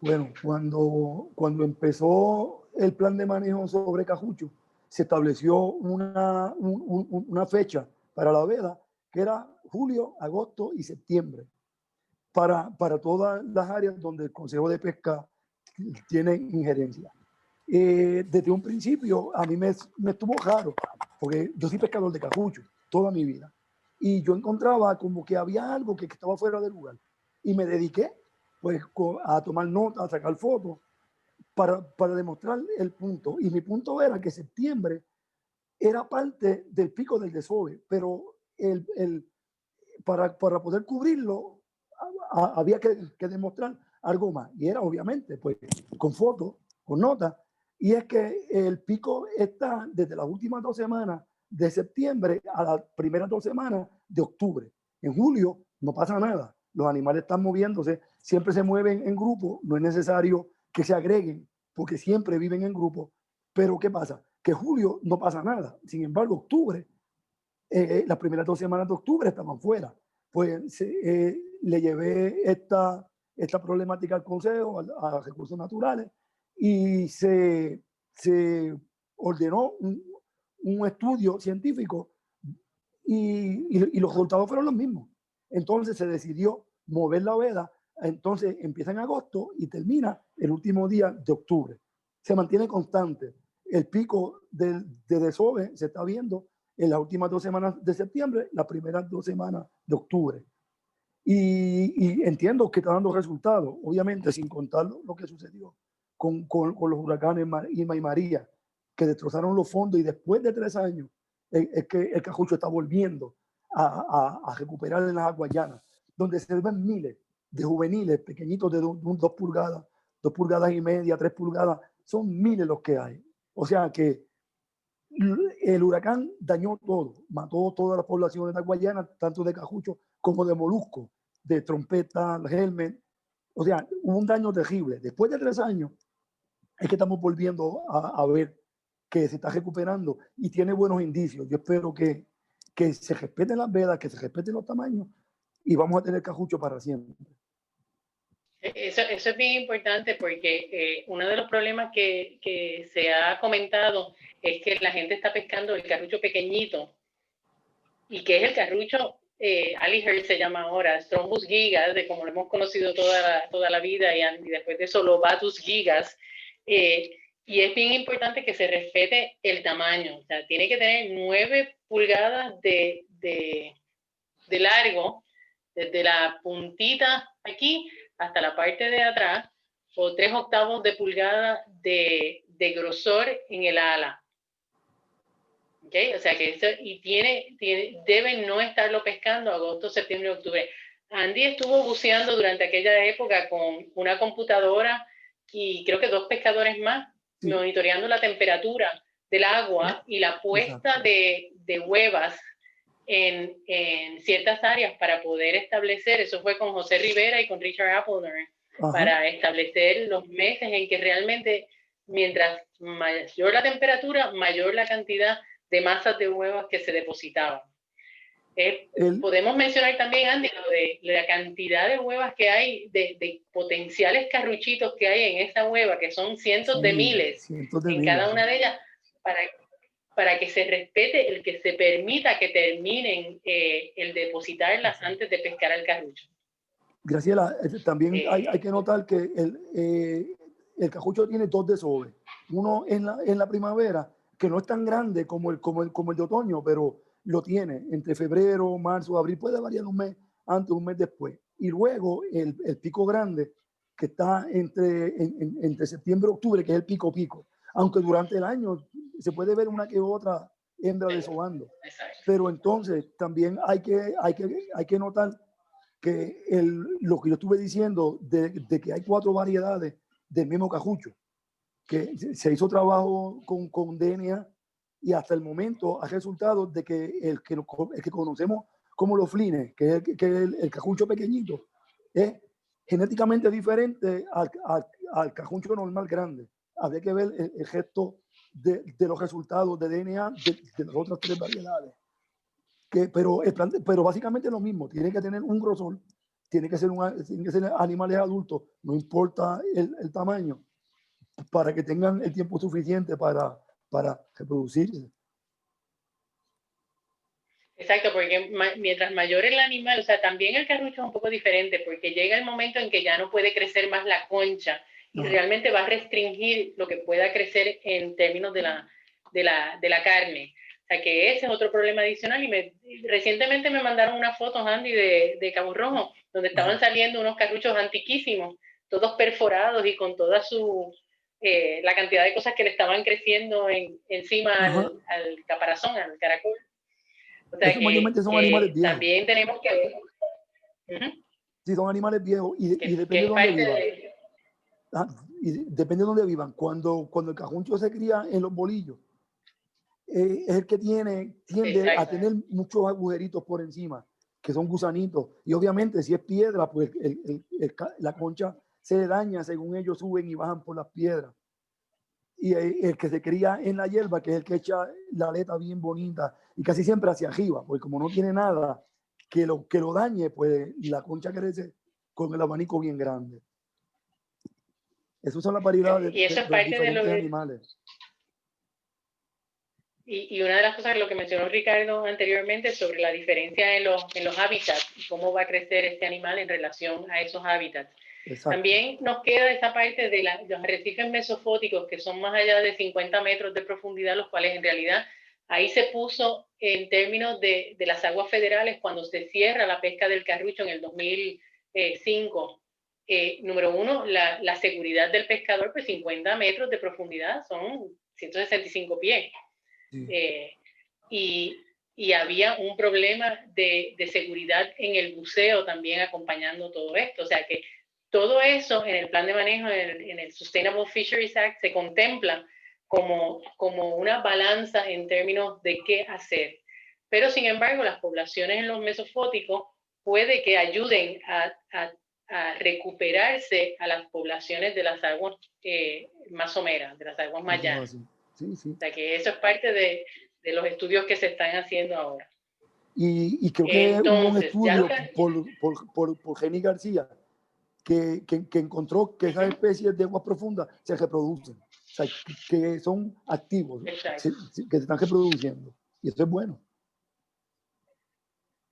Bueno, cuando empezó el plan de manejo sobre carrucho, se estableció una fecha para la veda, que era julio, agosto y septiembre, para todas las áreas donde el Consejo de Pesca tiene injerencia. Desde un principio a mí me estuvo raro, porque yo soy pescador de carrucho toda mi vida, y yo encontraba como que había algo que estaba fuera de lugar, y me dediqué pues a tomar notas, a sacar fotos, para demostrar el punto. Y mi punto era que septiembre era parte del pico del desove, pero para poder cubrirlo había que demostrar algo más. Y era obviamente pues con fotos, con notas. Y es que el pico está desde las últimas 2 semanas de septiembre a las primeras 2 semanas de octubre. En julio no pasa nada. Los animales están moviéndose, siempre se mueven en grupo, no es necesario que se agreguen porque siempre viven en grupo. Pero ¿qué pasa? Que julio no pasa nada. Sin embargo, octubre, las primeras 2 semanas de octubre estaban fuera. Pues le llevé esta problemática al Consejo, a Recursos Naturales, y se ordenó un estudio científico y los resultados fueron los mismos. Entonces se decidió mover la veda, entonces empieza en agosto y termina el último día de octubre. Se mantiene constante. El pico de desove se está viendo en las últimas 2 semanas de septiembre, las primeras 2 semanas de octubre. Y entiendo que está dando resultados, obviamente, sin contar lo que sucedió con los huracanes Irma y María, que destrozaron los fondos, y después de 3 años es que el Cajucho está volviendo a recuperar en las aguas llanas, donde se ven miles de juveniles pequeñitos de 2 pulgadas, 2 pulgadas y media, 3 pulgadas, son miles los que hay. O sea que el huracán dañó todo, mató todas las poblaciones de Guayana, tanto de Cajucho como de Molusco, de Trompeta, Helmet. O sea, hubo un daño terrible. Después de 3 años, es que estamos volviendo a ver que se está recuperando y tiene buenos indicios. Yo espero que se respeten las vedas, que se respeten los tamaños, y vamos a tener Cajucho para siempre. Eso es bien importante porque uno de los problemas que se ha comentado es que la gente está pescando el carrucho pequeñito, y que es el carrucho, Ali Heard se llama ahora, Strombus gigas, de como lo hemos conocido toda la vida, y después de eso Lobatus gigas, y es bien importante que se respete el tamaño. O sea, tiene que tener 9 pulgadas de largo, desde la puntita aquí hasta la parte de atrás, o 3/8 de pulgada de grosor en el ala. ¿Okay? O sea que eso, y deben no estarlo pescando agosto, septiembre, octubre. Andy estuvo buceando durante aquella época con una computadora y creo que 2 pescadores más, sí, monitoreando la temperatura del agua y la puesta de huevas en ciertas áreas para poder establecer, eso fue con José Rivera y con Richard Applener, para establecer los meses en que realmente, mientras mayor la temperatura, mayor la cantidad de masas de huevas que se depositaban. Podemos mencionar también, Andy, lo de la cantidad de huevas que hay, de potenciales carruchitos que hay en esa hueva, que son cientos de miles en cada una de ellas, para que se respete el que se permita que terminen el depositarlas antes de pescar al carrucho. Graciela, también hay que notar que el cajucho tiene 2 desoves. Uno en la primavera, que no es tan grande como el de otoño, pero lo tiene entre febrero, marzo, abril, puede variar un mes antes, un mes después. Y luego el pico grande, que está entre septiembre y octubre, que es el pico, aunque durante el año se puede ver una que otra hembra desovando. Pero entonces también hay que notar que lo que yo estuve diciendo de que hay 4 variedades del mismo cajucho, que se hizo trabajo con DNA, y hasta el momento ha resultado de que el que conocemos como los flines, que es el cajucho pequeñito, es genéticamente diferente al cajucho normal grande. Habría que ver el gesto de los resultados de DNA de las otras 3 variedades. Pero básicamente es lo mismo, tiene que tener un grosor, tiene que ser animales adultos, no importa el tamaño, para que tengan el tiempo suficiente para reproducirse. Exacto, porque mientras mayor el animal, o sea, también el carrucho es un poco diferente, porque llega el momento en que ya no puede crecer más la concha y realmente va a restringir lo que pueda crecer en términos de la carne. O sea, que ese es otro problema adicional. Y recientemente me mandaron unas fotos, Andy, de Cabo Rojo, donde estaban saliendo unos carruchos antiquísimos, todos perforados y con toda la cantidad de cosas que le estaban creciendo encima al caparazón, al caracol. O sea, eso mayormente son animales viejos. También tenemos que... Sí, son animales viejos y depende de dónde vivan. Y depende de dónde vivan. Cuando el cajuncho se cría en los bolillos, es el que tiende a tener muchos agujeritos por encima, que son gusanitos. Y obviamente si es piedra, pues la concha se daña según ellos suben y bajan por las piedras. Y el que se cría en la hierba, que es el que echa la aleta bien bonita y casi siempre hacia arriba, porque como no tiene nada que lo dañe, pues la concha crece con el abanico bien grande. Esas son las variedades y eso es parte de los animales. Y una de las cosas, lo que mencionó Ricardo anteriormente, sobre la diferencia en los hábitats, cómo va a crecer este animal en relación a esos hábitats. Exacto. También nos queda esa parte de los arrecifes mesofóticos, que son más allá de 50 metros de profundidad, los cuales en realidad ahí se puso en términos de las aguas federales cuando se cierra la pesca del carrucho en el 2005. Número uno, la seguridad del pescador, pues 50 metros de profundidad son 165 pies. Sí. Y había un problema de seguridad en el buceo también acompañando todo esto. O sea que todo eso en el plan de manejo, en el Sustainable Fisheries Act, se contempla como una balanza en términos de qué hacer. Pero sin embargo, las poblaciones en los mesofóticos puede que ayuden a recuperarse a las poblaciones de las aguas más someras, de las aguas más llanas. Sí, sí. O sea que eso es parte de los estudios que se están haciendo ahora. Y creo que hubo un estudio por Jenny García que encontró que esas especies de aguas profundas se reproducen, o sea, que son activos, que se están reproduciendo. Y esto es bueno.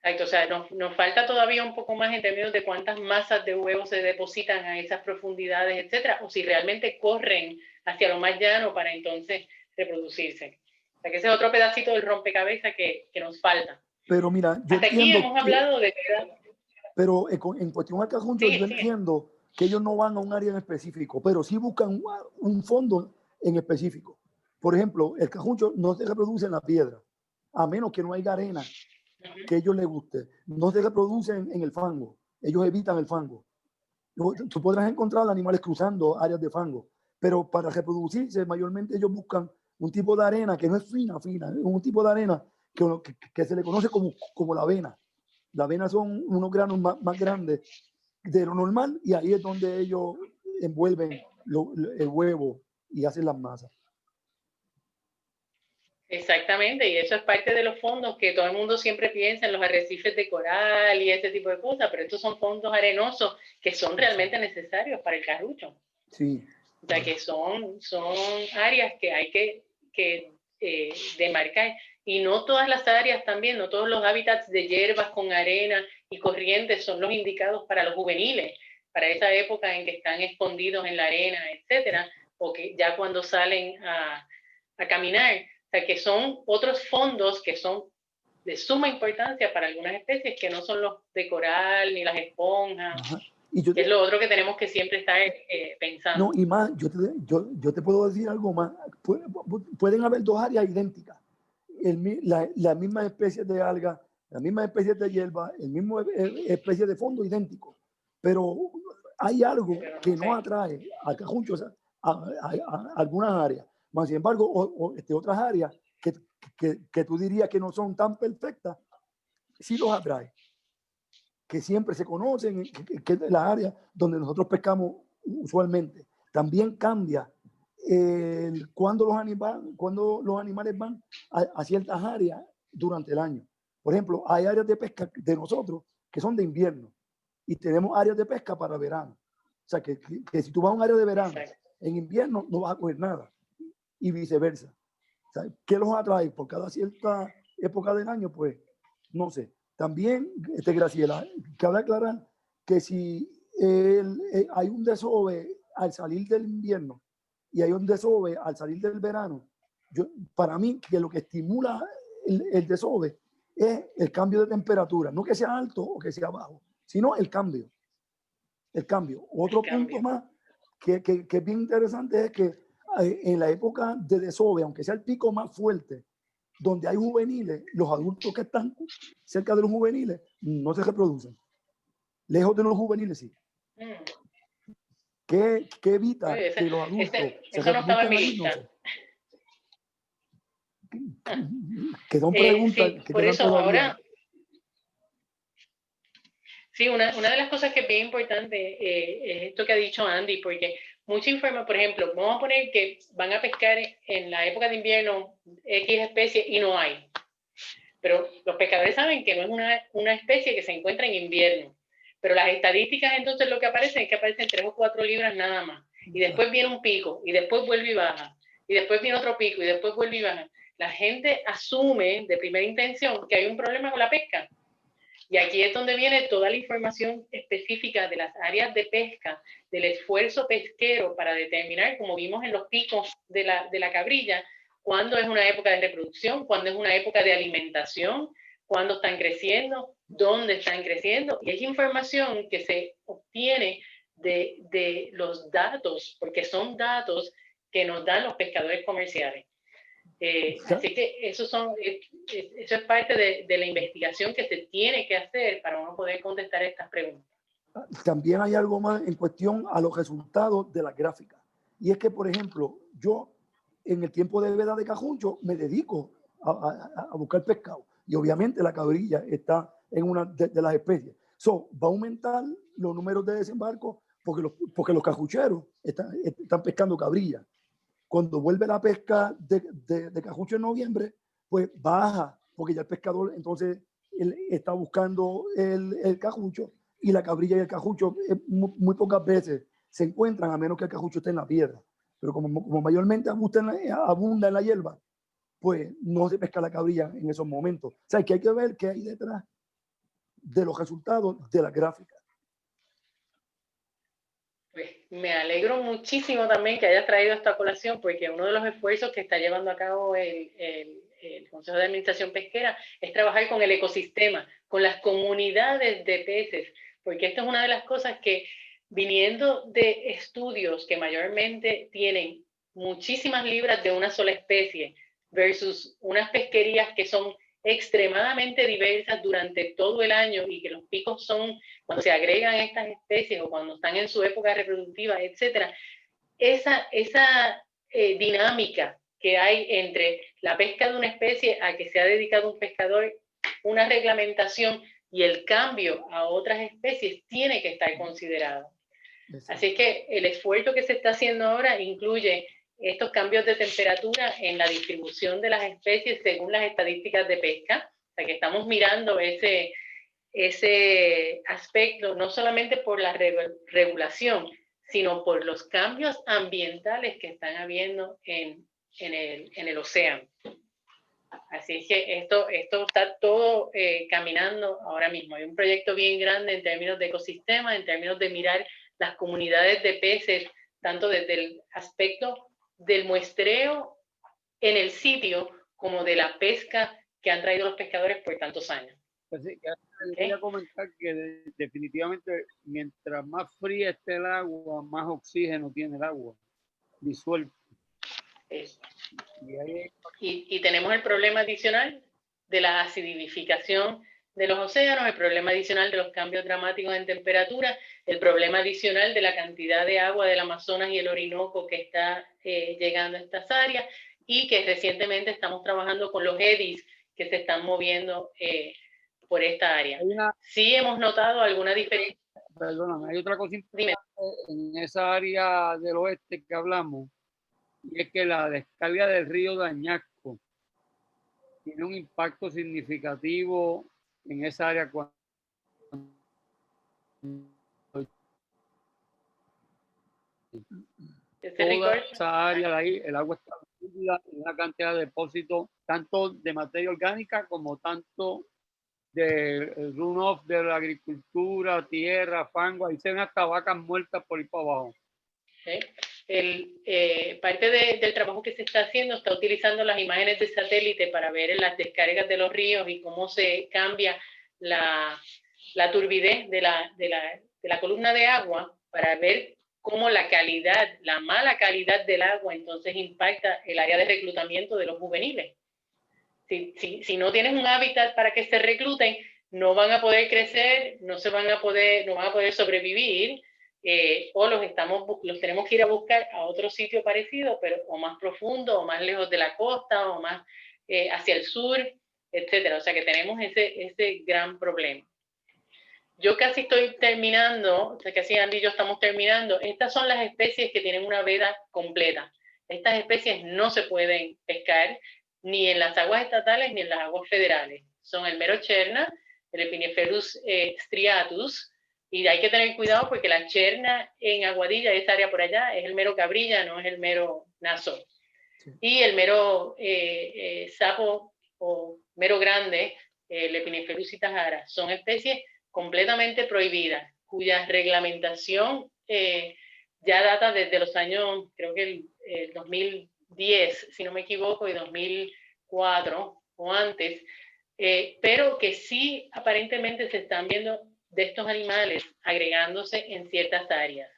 Exacto, o sea, nos falta todavía un poco más en términos de cuántas masas de huevos se depositan a esas profundidades, etcétera, o si realmente corren hacia lo más llano para entonces reproducirse. O sea, que ese es otro pedacito del rompecabezas que nos falta. Pero mira, yo hasta aquí hemos hablado de... Pero en cuestión al carrucho, yo entiendo que ellos no van a un área en específico, pero sí buscan un fondo en específico. Por ejemplo, el carrucho no se reproduce en la piedra, a menos que no haya arena que a ellos les guste. No se reproducen en el fango, ellos evitan el fango. Tú podrás encontrar animales cruzando áreas de fango, pero para reproducirse mayormente ellos buscan un tipo de arena que no es fina, es un tipo de arena que se le conoce como la avena. La avena son unos granos más grandes de lo normal y ahí es donde ellos envuelven el huevo y hacen las masas. Exactamente, y eso es parte de los fondos que todo el mundo siempre piensa en los arrecifes de coral y ese tipo de cosas, pero estos son fondos arenosos que son realmente necesarios para el carrucho. Sí. O sea, que son áreas que hay que demarcar. Y no todas las áreas también, no todos los hábitats de hierbas con arena y corrientes son los indicados para los juveniles, para esa época en que están escondidos en la arena, etcétera, o que ya cuando salen a caminar. O sea, que son otros fondos que son de suma importancia para algunas especies que no son los de coral ni las esponjas. Que es lo otro que tenemos que siempre estar pensando. No, y más, yo te puedo decir algo más. Pueden haber dos áreas idénticas. Las mismas especies de algas, las mismas especies de hierba, el mismo especie de fondo idéntico. Pero hay algo que no atrae al carrucho a algunas áreas. Más sin embargo, otras áreas que tú dirías que no son tan perfectas, sí los atrae. Que siempre se conocen, que es las áreas donde nosotros pescamos usualmente. También cambia cuando los animales van a ciertas áreas durante el año. Por ejemplo, hay áreas de pesca de nosotros que son de invierno y tenemos áreas de pesca para verano. O sea, que si tú vas a un área de verano, en invierno no vas a coger nada y viceversa. O sea, ¿qué los atrae por cada cierta época del año? Pues no sé. También, Graciela, cabe aclarar que si hay un desove al salir del invierno y hay un desove al salir del verano, para mí que lo que estimula el desove es el cambio de temperatura, no que sea alto o que sea bajo, sino el cambio. El cambio. Otro punto más que es bien interesante es que en la época de desove, aunque sea el pico más fuerte, donde hay juveniles, los adultos que están cerca de los juveniles no se reproducen. Lejos de los juveniles sí. ¿Qué evita que los adultos se reproduzcan allí? No sé. Que son preguntas que por eso todavía. Ahora, sí, una de las cosas que es bien importante es esto que ha dicho Andy, porque mucha información, por ejemplo, vamos a poner que van a pescar en la época de invierno X especie y no hay. Pero los pescadores saben que no es una especie que se encuentra en invierno. Pero las estadísticas entonces lo que aparecen es que aparecen 3 o 4 libras nada más. Y después viene un pico, y después vuelve y baja. Y después viene otro pico, y después vuelve y baja. la gente asume de primera intención que hay un problema con la pesca. Y aquí es donde viene toda la información específica de las áreas de pesca, del esfuerzo pesquero para determinar, como vimos en los picos de la cabrilla, cuándo es una época de reproducción, cuándo es una época de alimentación, cuándo están creciendo, dónde están creciendo. Y es información que se obtiene de los datos, porque son datos que nos dan los pescadores comerciales. Así que eso es parte de la investigación que se tiene que hacer para uno poder contestar estas preguntas. También hay algo más en cuestión a los resultados de las gráficas. Y es que, por ejemplo, yo en el tiempo de veda de cajuncho me dedico a buscar pescado. Y obviamente la cabrilla está en una de las especies. Va a aumentar los números de desembarco porque los cajucheros están pescando cabrilla. Cuando vuelve la pesca de cajucho en noviembre, pues baja, porque ya el pescador entonces él está buscando el cajucho, y la cabrilla y el cajucho muy pocas veces se encuentran, a menos que el cajucho esté en la piedra. Pero como mayormente abunda en la hierba, pues no se pesca la cabrilla en esos momentos. O sea, que hay que ver qué hay detrás de los resultados de la gráfica. Pues me alegro muchísimo también que hayas traído esta colación, porque uno de los esfuerzos que está llevando a cabo el Consejo de Administración Pesquera es trabajar con el ecosistema, con las comunidades de peces, porque esto es una de las cosas que, viniendo de estudios que mayormente tienen muchísimas libras de una sola especie versus unas pesquerías que son extremadamente diversas durante todo el año y que los picos son cuando se agregan estas especies o cuando están en su época reproductiva, etcétera, esa dinámica que hay entre la pesca de una especie a que se ha dedicado un pescador, una reglamentación y el cambio a otras especies tiene que estar considerado. Así que el esfuerzo que se está haciendo ahora incluye estos cambios de temperatura en la distribución de las especies según las estadísticas de pesca, o sea que estamos mirando ese aspecto no solamente por la regulación, sino por los cambios ambientales que están habiendo en el océano. Así es que esto está todo caminando ahora mismo. Hay un proyecto bien grande en términos de ecosistema, en términos de mirar las comunidades de peces, tanto desde el aspecto del muestreo en el sitio como de la pesca que han traído los pescadores por tantos años. Pues sí, quería comentar que definitivamente mientras más fría esté el agua, más oxígeno tiene el agua disuelto. Eso. Y tenemos el problema adicional de la acidificación de los océanos, el problema adicional de los cambios dramáticos en temperatura, el problema adicional de la cantidad de agua del Amazonas y el Orinoco que está llegando a estas áreas, y que recientemente estamos trabajando con los EDIs que se están moviendo por esta área. Sí hemos notado alguna diferencia. Perdóname, hay otra cosa importante en esa área del oeste que hablamos, y es que la descarga del río de Añasco tiene un impacto significativo en esa área. Toda esa área de ahí, el agua está en una cantidad de depósitos, tanto de materia orgánica como tanto de runoff de la agricultura, tierra, fango. Ahí se ven hasta vacas muertas por ahí para abajo. Parte del trabajo que se está haciendo está utilizando las imágenes de satélite para ver las descargas de los ríos y cómo se cambia la turbidez de la columna de agua, para ver cómo la mala calidad del agua entonces impacta el área de reclutamiento de los juveniles. Si no tienes un hábitat para que se recluten, no van a poder crecer, no van a poder sobrevivir, o los tenemos que ir a buscar a otro sitio parecido, pero o más profundo, o más lejos de la costa, o más hacia el sur, etcétera. O sea que tenemos ese gran problema. Yo casi estoy terminando, o sea, casi Andy y yo estamos terminando. Estas son las especies que tienen una veda completa. Estas especies no se pueden pescar ni en las aguas estatales ni en las aguas federales. Son el mero cherna, el Epinephrus striatus, y hay que tener cuidado porque la cherna en Aguadilla, esa área por allá, es el mero cabrilla, no es el mero naso. Sí. Y el mero sapo o mero grande, Lepidopterus tahara, son especies completamente prohibidas, cuya reglamentación ya data desde los años, creo que el 2010, si no me equivoco, y 2004 o antes, pero que sí aparentemente se están viendo de estos animales agregándose en ciertas áreas.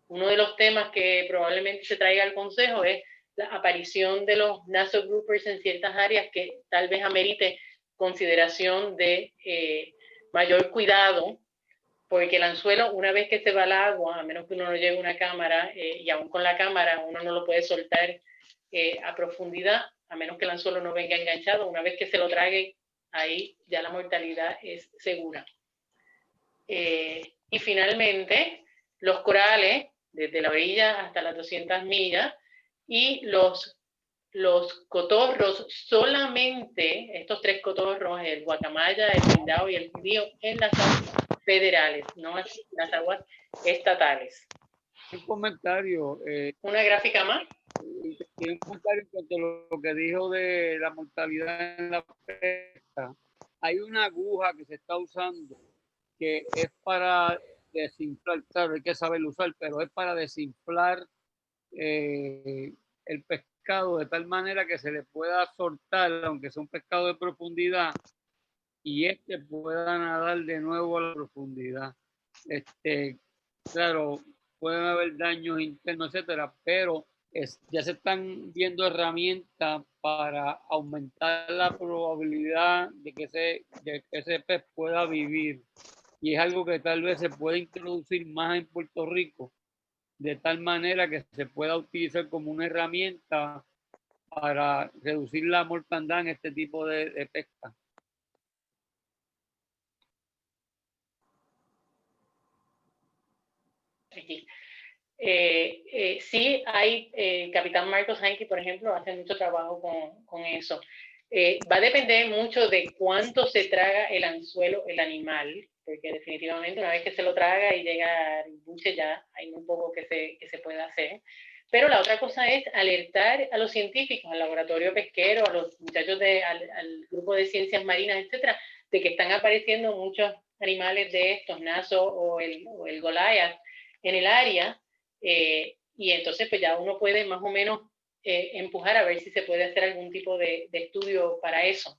Uno de los temas que probablemente se traiga al Consejo es la aparición de los nasogroupers en ciertas áreas que tal vez amerite consideración de mayor cuidado, porque el anzuelo, una vez que se va al agua, a menos que uno no lleve una cámara, y aún con la cámara uno no lo puede soltar a profundidad, a menos que el anzuelo no venga enganchado. Una vez que se lo trague, ahí ya la mortalidad es segura. Y finalmente, los corales, desde la orilla hasta las 200 millas, y los cotorros, solamente estos 3 cotorros, el guacamaya, el pindao y el judío, en las aguas federales, no en las aguas estatales. Un comentario. Una gráfica más. Un comentario sobre lo que dijo de la mortalidad en la pesca. Hay una aguja que se está usando que es para desinflar, claro, hay que saber usar, pero es para desinflar el pescado de tal manera que se le pueda soltar, aunque sea un pescado de profundidad, y pueda nadar de nuevo a la profundidad. Claro, pueden haber daños internos, etcétera, pero ya se están viendo herramientas para aumentar la probabilidad de que ese pez pueda vivir. Y es algo que tal vez se puede introducir más en Puerto Rico, de tal manera que se pueda utilizar como una herramienta para reducir la mortandad en este tipo de pesca. Aquí. Sí, hay, Capitán Marcos Heinke, por ejemplo, hace mucho trabajo con eso. Va a depender mucho de cuánto se traga el anzuelo, el animal, porque definitivamente una vez que se lo traga y llega al buche ya hay muy poco que se pueda hacer. Pero la otra cosa es alertar a los científicos, al laboratorio pesquero, a los muchachos al grupo de ciencias marinas, etcétera, de que están apareciendo muchos animales de estos, naso o el Goliath, en el área, y entonces pues ya uno puede más o menos empujar a ver si se puede hacer algún tipo de estudio para eso.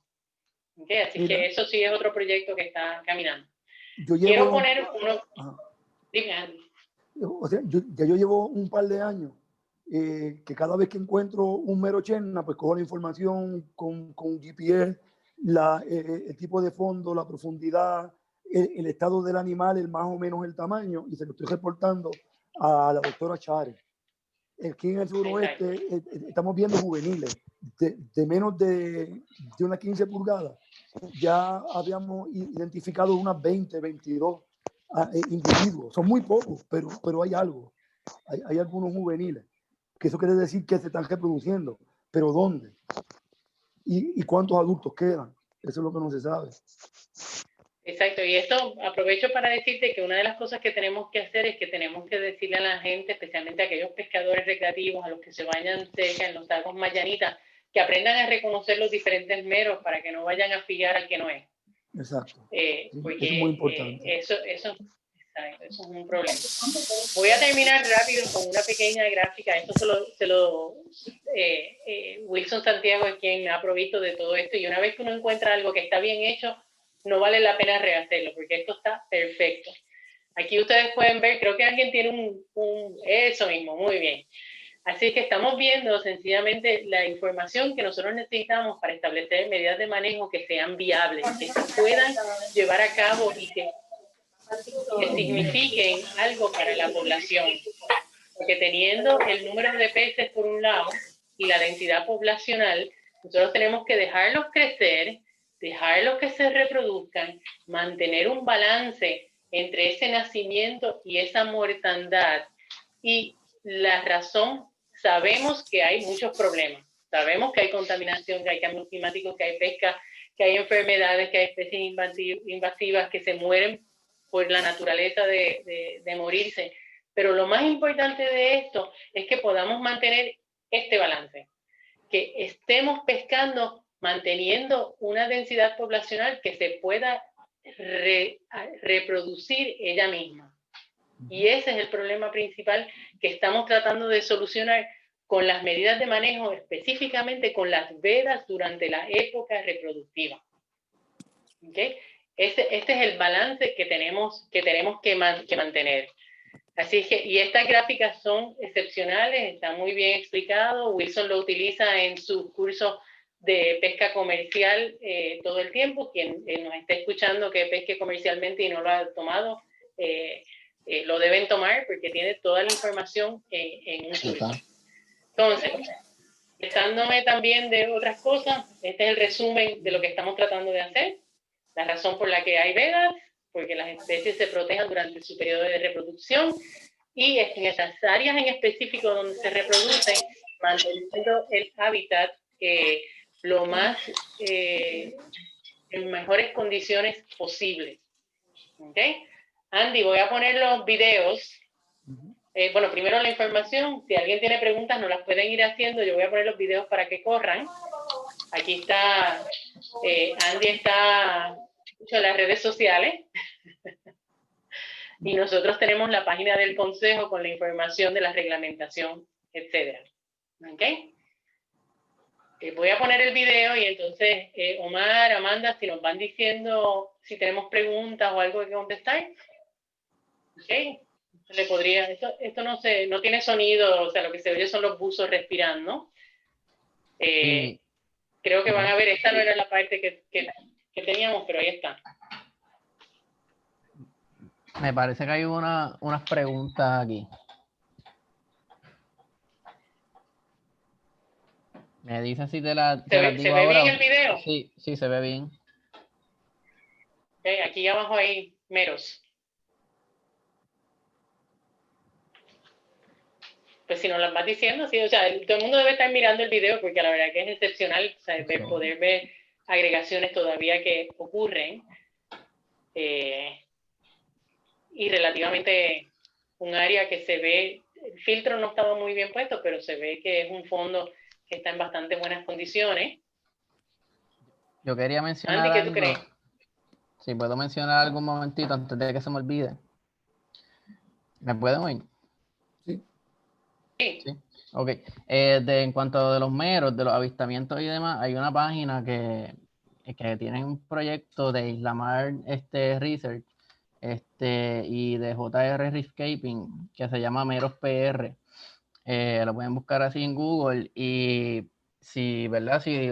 ¿Okay? Así Mira, que eso sí es otro proyecto que está caminando. Quiero poner uno... Dime, Andy. O sea, yo llevo un par de años que cada vez que encuentro un mero cherna, pues cojo la información con GPS, el tipo de fondo, la profundidad, el estado del animal, el más o menos el tamaño, y se lo estoy reportando a la doctora Chávez. Aquí en el suroeste estamos viendo juveniles de menos de unas 15 pulgadas. Ya habíamos identificado unas 20, 22 individuos. Son muy pocos, pero hay algo. Hay algunos juveniles. Que eso quiere decir que se están reproduciendo. ¿Pero dónde? ¿Y cuántos adultos quedan? Eso es lo que no se sabe. Exacto, y esto aprovecho para decirte que una de las cosas que tenemos que hacer es que tenemos que decirle a la gente, especialmente a aquellos pescadores recreativos, a los que se vayan cerca en los lagos Mayanitas, que aprendan a reconocer los diferentes meros para que no vayan a fiar al que no es. Exacto. Porque eso es muy importante. Eso es un problema. Voy a terminar rápido con una pequeña gráfica. Esto Wilson Santiago es quien me ha provisto de todo esto, y una vez que uno encuentra algo que está bien hecho, no vale la pena rehacerlo, porque esto está perfecto. Aquí ustedes pueden ver, creo que alguien tiene eso mismo, muy bien. Así que estamos viendo sencillamente la información que nosotros necesitamos para establecer medidas de manejo que sean viables, que se puedan llevar a cabo y que signifiquen algo para la población. Porque teniendo el número de peces por un lado y la densidad poblacional, nosotros tenemos que dejarlos crecer, dejarlos que se reproduzcan, mantener un balance entre ese nacimiento y esa mortandad. Y la razón, sabemos que hay muchos problemas, sabemos que hay contaminación, que hay cambios climáticos, que hay pesca, que hay enfermedades, que hay especies invasivas que se mueren por la naturaleza de morirse. Pero lo más importante de esto es que podamos mantener este balance. que estemos pescando manteniendo una densidad poblacional que se pueda reproducir ella misma. Y ese es el problema principal que estamos tratando de solucionar con las medidas de manejo, específicamente con las vedas durante la época reproductiva. ¿Okay? Este es el balance que tenemos que mantener. Así que, y estas gráficas son excepcionales, está muy bien explicado. Wilson lo utiliza en sus cursos de pesca comercial todo el tiempo. Quien nos esté escuchando que pesque comercialmente y no lo ha tomado, lo deben tomar porque tiene toda la información en un curso. Entonces, tratándome también de otras cosas, este es el resumen de lo que estamos tratando de hacer. La razón por la que hay vedas, porque las especies se protejan durante su periodo de reproducción, y en esas áreas en específico donde se reproducen, manteniendo el hábitat lo más en mejores condiciones posibles. ¿Okay? Andy, voy a poner los videos. Bueno, primero la información. Si alguien tiene preguntas, nos las pueden ir haciendo. Yo voy a poner los videos para que corran. Aquí está, Andy está en las redes sociales. Y nosotros tenemos la página del consejo con la información de la reglamentación, etcétera. ¿Ok? Voy a poner el video y entonces, Omar, Amanda, si nos van diciendo si tenemos preguntas o algo que contestar. ¿Ok? Le podría, esto no tiene sonido, o sea, lo que se oye son los buzos respirando. Creo que van a ver, esta no era la parte que teníamos, pero ahí está. Me parece que hay unas preguntas aquí. Me dice si te las digo ahora. ¿Se ve bien el video? Sí, se ve bien. Okay, aquí abajo hay meros. Pues si nos las vas diciendo, sí, o sea, todo el mundo debe estar mirando el video porque la verdad que es excepcional, o sea, poder ver agregaciones todavía que ocurren y relativamente un área que se ve, el filtro no estaba muy bien puesto, pero se ve que es un fondo que está en bastante buenas condiciones. Yo quería mencionar Andy, ¿qué tú crees? Si puedo mencionar algo un momentito antes de que se me olvide. ¿Me pueden oír? Sí. Ok. En cuanto a los meros, de los avistamientos y demás, hay una página que tiene un proyecto de Islamar Research y de JR Reefscaping que se llama Meros PR. Lo pueden buscar así en Google y si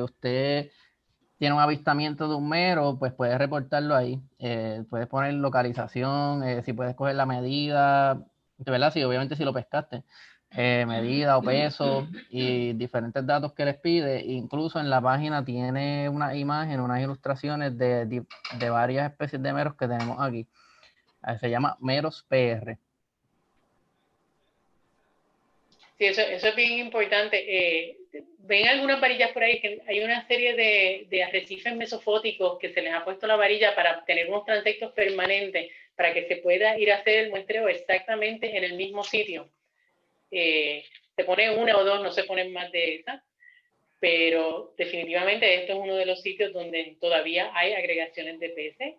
usted tiene un avistamiento de un mero, pues puedes reportarlo ahí. Puedes poner localización, si puedes coger la medida, ¿verdad? Sí, obviamente si lo pescaste. Medida o peso y diferentes datos que les pide. Incluso en la página tiene una imagen, unas ilustraciones de varias especies de meros que tenemos aquí. Se llama Meros PR. Sí, eso es bien importante. Ven algunas varillas por ahí, que hay una serie de arrecifes mesofóticos que se les ha puesto la varilla para tener unos transectos permanentes, para que se pueda ir a hacer el muestreo exactamente en el mismo sitio. Se pone una o dos, no se ponen más de esas, pero definitivamente esto es uno de los sitios donde todavía hay agregaciones de peces.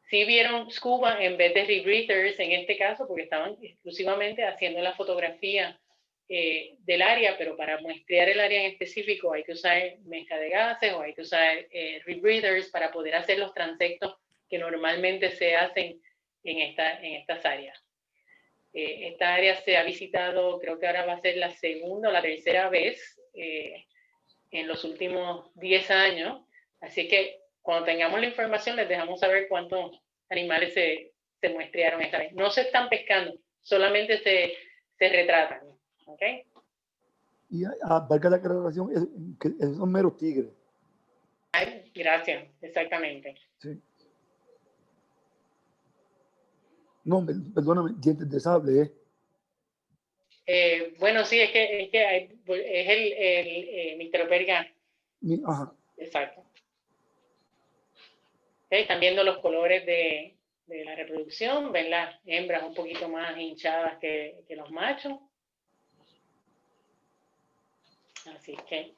Sí vieron scuba en vez de rebreathers en este caso, porque estaban exclusivamente haciendo la fotografía del área, pero para muestrear el área en específico hay que usar mezcla de gases o hay que usar rebreathers para poder hacer los transectos que normalmente se hacen en estas áreas. Esta área se ha visitado, creo que ahora va a ser la segunda o la tercera vez en los últimos 10 años, así que cuando tengamos la información les dejamos saber cuántos animales se muestrearon esta vez. No se están pescando, solamente se retratan. ¿Ok? Y valga la aclaración, que son meros tigres. Ay, gracias, exactamente. Sí. No, perdóname, dientes de sable, bueno, sí, es el Microperga. Ajá. Exacto. Okay, están viendo los colores de la reproducción, ven las hembras un poquito más hinchadas que los machos. Así que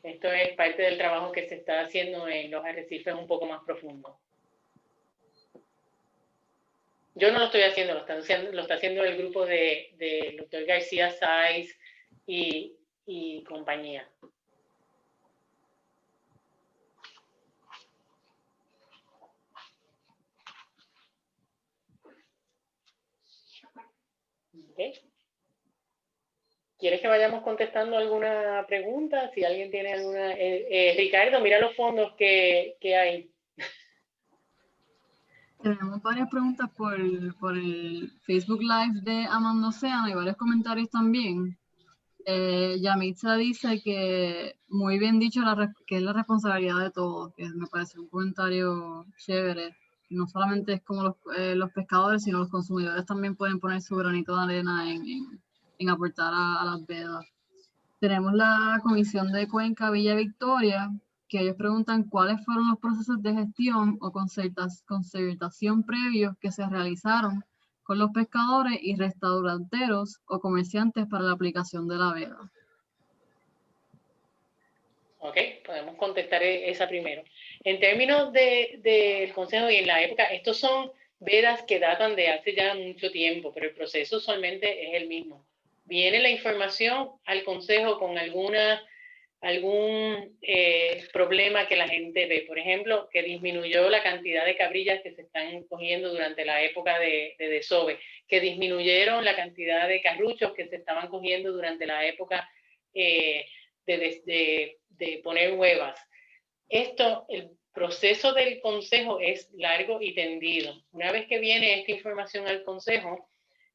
Esto es parte del trabajo que se está haciendo en los arrecifes un poco más profundos. Yo no lo estoy haciendo, lo está haciendo el grupo del doctor García Sáiz y compañía. Okay. ¿Quieres que vayamos contestando alguna pregunta? Si alguien tiene alguna... Ricardo, mira los fondos que hay. Tenemos varias preguntas por el Facebook Live de Amando Océano y varios comentarios también. Yamitza dice que muy bien dicho que es la responsabilidad de todos, que me parece un comentario chévere. No solamente es como los pescadores, sino los consumidores también pueden poner su granito de arena en aportar a las vedas. Tenemos la Comisión de Cuenca Villa Victoria, que ellos preguntan cuáles fueron los procesos de gestión o concertación previos que se realizaron con los pescadores y restauranteros o comerciantes para la aplicación de la veda. Ok, podemos contestar esa primero. En términos del Consejo y en la época, estos son vedas que datan de hace ya mucho tiempo, pero el proceso usualmente es el mismo. Viene la información al Consejo con algún problema que la gente ve. Por ejemplo, que disminuyó la cantidad de cabrillas que se están cogiendo durante la época de desove, que disminuyeron la cantidad de carruchos que se estaban cogiendo durante la época de poner huevas. El proceso del Consejo es largo y tendido. Una vez que viene esta información al Consejo,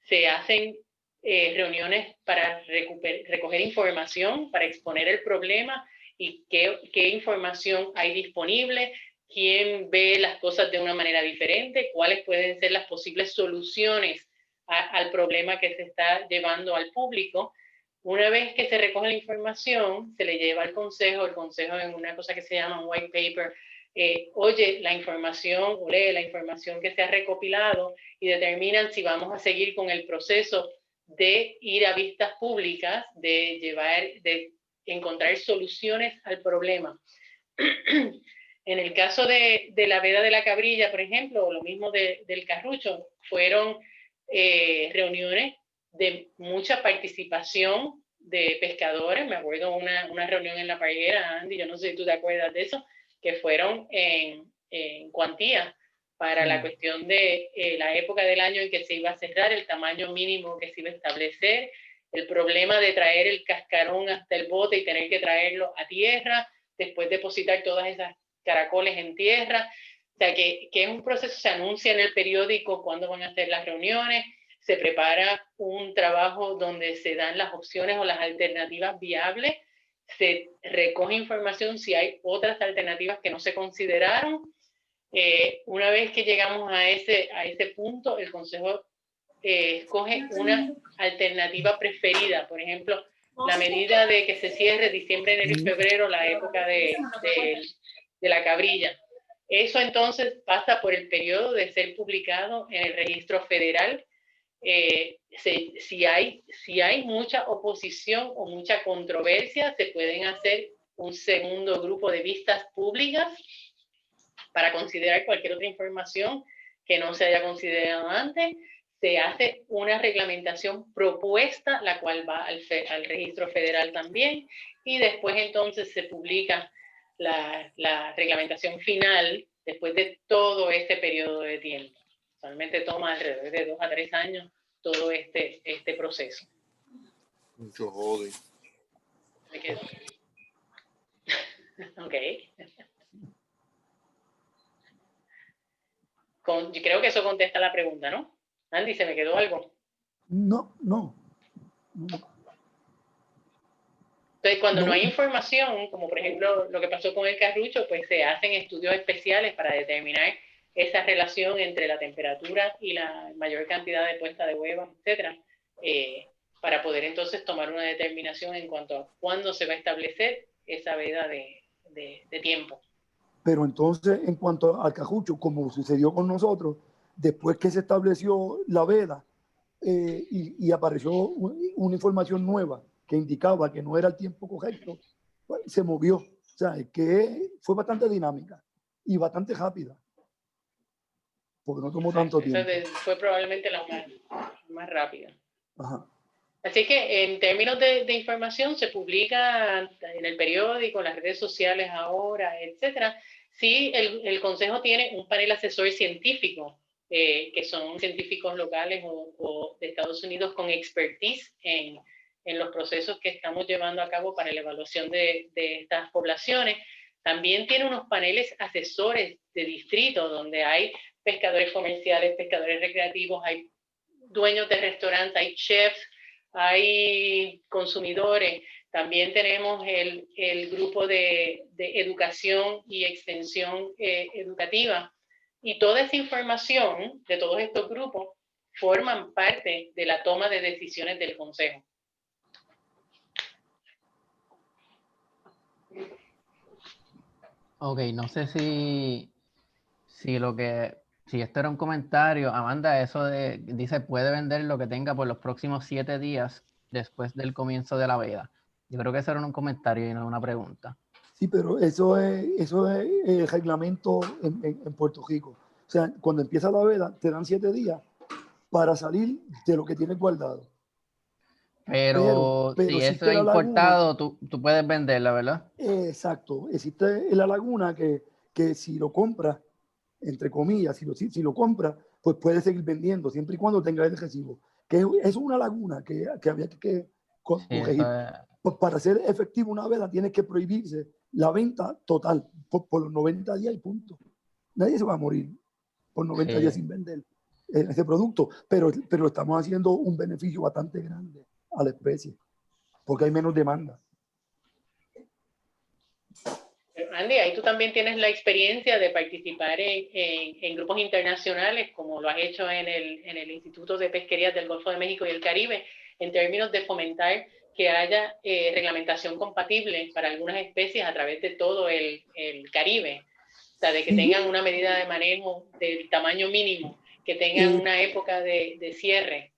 se hacen reuniones para recoger información, para exponer el problema y qué información hay disponible, quién ve las cosas de una manera diferente, cuáles pueden ser las posibles soluciones al problema que se está llevando al público. Una vez que se recoge la información, se le lleva al Consejo, el Consejo en una cosa que se llama un white paper, oye la información o lee la información que se ha recopilado y determinan si vamos a seguir con el proceso de ir a vistas públicas, de encontrar soluciones al problema. En el caso de la veda de la cabrilla, por ejemplo, o lo mismo del carrucho, fueron reuniones de mucha participación de pescadores. Me acuerdo una reunión en La Parguera, Andy, yo no sé si tú te acuerdas de eso, que fueron en cuantía para la cuestión de la época del año en que se iba a cerrar, el tamaño mínimo que se iba a establecer, el problema de traer el cascarón hasta el bote y tener que traerlo a tierra, después depositar todas esas caracoles en tierra. O sea, que es un proceso, se anuncia en el periódico cuándo van a hacer las reuniones, se prepara un trabajo donde se dan las opciones o las alternativas viables, se recoge información si hay otras alternativas que no se consideraron. Una vez que llegamos a ese punto, el Consejo escoge una alternativa preferida. Por ejemplo, la medida de que se cierre diciembre, enero y febrero, la época de la cabrilla. Eso entonces pasa por el periodo de ser publicado en el registro federal. Si hay mucha oposición o mucha controversia, se pueden hacer un segundo grupo de vistas públicas para considerar cualquier otra información que no se haya considerado antes. Se hace una reglamentación propuesta, la cual va al registro federal también, y después entonces se publica la reglamentación final después de todo este periodo de tiempo. Usualmente toma alrededor de 2 a 3 años todo este proceso. Mucho jode. Ok. Yo creo que eso contesta la pregunta, ¿no? Andy, ¿se me quedó algo? No. Entonces, cuando no hay información, como por ejemplo lo que pasó con el carrucho, pues se hacen estudios especiales para determinar esa relación entre la temperatura y la mayor cantidad de puesta de huevos, etcétera, para poder entonces tomar una determinación en cuanto a cuándo se va a establecer esa veda de tiempo. Pero entonces, en cuanto al carrucho, como sucedió con nosotros, después que se estableció la veda y apareció una información nueva que indicaba que no era el tiempo correcto, pues, se movió. O sea, que fue bastante dinámica y bastante rápida. Porque no tomó tanto tiempo. Fue probablemente la más rápida. Ajá. Así que en términos de información se publica en el periódico, en las redes sociales ahora, etcétera. Sí, el Consejo tiene un panel asesor científico, que son científicos locales o de Estados Unidos con expertise en los procesos que estamos llevando a cabo para la evaluación de estas poblaciones. También tiene unos paneles asesores de distrito donde hay pescadores comerciales, pescadores recreativos, hay dueños de restaurantes, hay chefs, hay consumidores. También tenemos el grupo de educación y extensión educativa. Y toda esa información de todos estos grupos forman parte de la toma de decisiones del Consejo. Ok, no sé si esto era un comentario, Amanda, dice puede vender lo que tenga por los próximos 7 días después del comienzo de la veda. Yo creo que eso era un comentario y no una pregunta. Sí, pero eso es el reglamento en Puerto Rico. O sea, cuando empieza la veda, te dan 7 días para salir de lo que tienes guardado. Pero si eso existe es la importado, laguna, tú puedes venderla, ¿verdad? Exacto. Existe en la laguna que si lo compras, entre comillas, si lo compras, pues puedes seguir vendiendo, siempre y cuando tengas el recibo. Que es una laguna que había que corregir. Pues para hacer efectivo una veda, tienes que prohibirse la venta total por los 90 días y punto. Nadie se va a morir por 90 días sin vender ese producto, pero estamos haciendo un beneficio bastante grande a la especie, porque hay menos demanda. Andy, ahí tú también tienes la experiencia de participar en grupos internacionales, como lo has hecho en el Instituto de Pesquerías del Golfo de México y el Caribe, en términos de fomentar que haya reglamentación compatible para algunas especies a través de todo el Caribe. O sea, de que tengan una medida de manejo del tamaño mínimo, que tengan una época de cierre.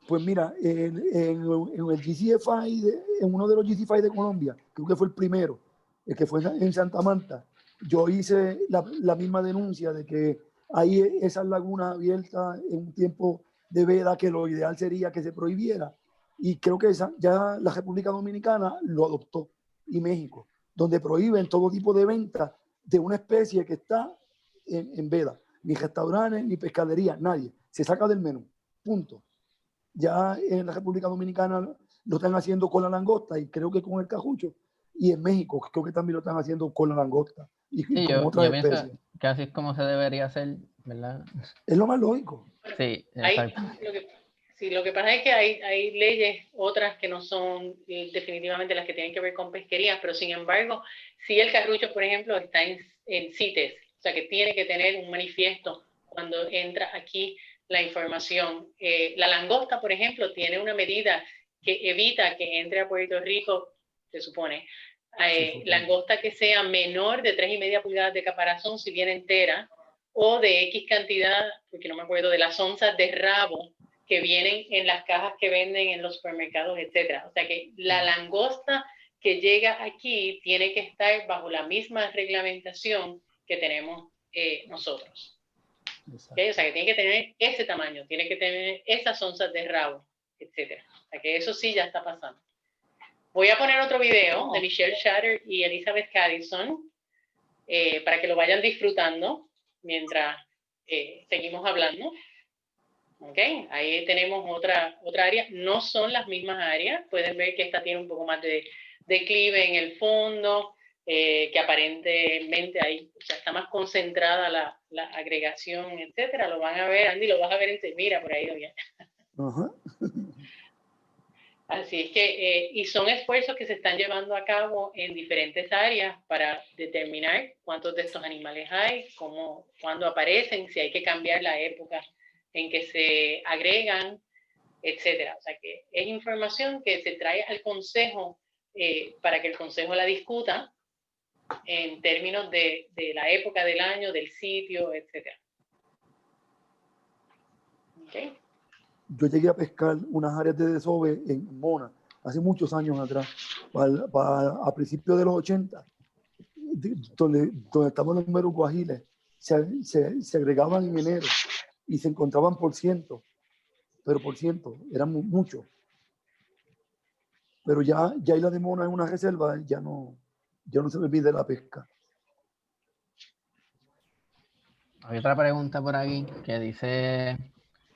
Pues mira, en el GCFI, en uno de los GCFI de Colombia, creo que fue el primero, el que fue en Santa Marta, yo hice la misma denuncia de que hay esas lagunas abiertas en un tiempo de veda que lo ideal sería que se prohibiera. Y creo que ya la República Dominicana lo adoptó, y México, donde prohíben todo tipo de venta de una especie que está en veda. Ni restaurantes, ni pescaderías, nadie. Se saca del menú, punto. Ya en la República Dominicana lo están haciendo con la langosta y creo que con el cajucho. Y en México creo que también lo están haciendo con la langosta y sí, con otras especies. Pienso que así es como se debería hacer, ¿verdad? Es lo más lógico. Sí, exacto. Lo que pasa es que hay leyes, otras que no son definitivamente las que tienen que ver con pesquerías, pero sin embargo, si el carrucho, por ejemplo, está en CITES, o sea que tiene que tener un manifiesto cuando entra aquí la información. La langosta, por ejemplo, tiene una medida que evita que entre a Puerto Rico, se supone, langosta que sea menor de 3,5 pulgadas de caparazón si viene entera, o de X cantidad, porque no me acuerdo, de las onzas de rabo que vienen en las cajas que venden en los supermercados, etc. O sea que la langosta que llega aquí tiene que estar bajo la misma reglamentación que tenemos nosotros. ¿Okay? O sea que tiene que tener ese tamaño, tiene que tener esas onzas de rabo, etc. O sea que eso sí ya está pasando. Voy a poner otro video de Michelle Shatter y Elizabeth Caddison para que lo vayan disfrutando mientras seguimos hablando. Ok, ahí tenemos otra área. No son las mismas áreas. Pueden ver que esta tiene un poco más de declive en el fondo, que aparentemente ahí, o sea, está más concentrada la agregación, etcétera. Lo van a ver, Andy, lo vas a ver mira, por ahí bien. Así es que, y son esfuerzos que se están llevando a cabo en diferentes áreas para determinar cuántos de estos animales hay, cuándo aparecen, si hay que cambiar la época en que se agregan, etcétera. O sea que es información que se trae al Consejo para que el Consejo la discuta en términos de la época del año, del sitio, etcétera. Okay. Yo llegué a pescar unas áreas de desove en Mona, hace muchos años atrás, a principios de los 80, donde estaban los meros guajiles, se agregaban en enero y se encontraban por ciento, pero por ciento, eran muchos. Pero ya Isla de Mona es una reserva, ya no se permite la pesca. Hay otra pregunta por aquí que dice: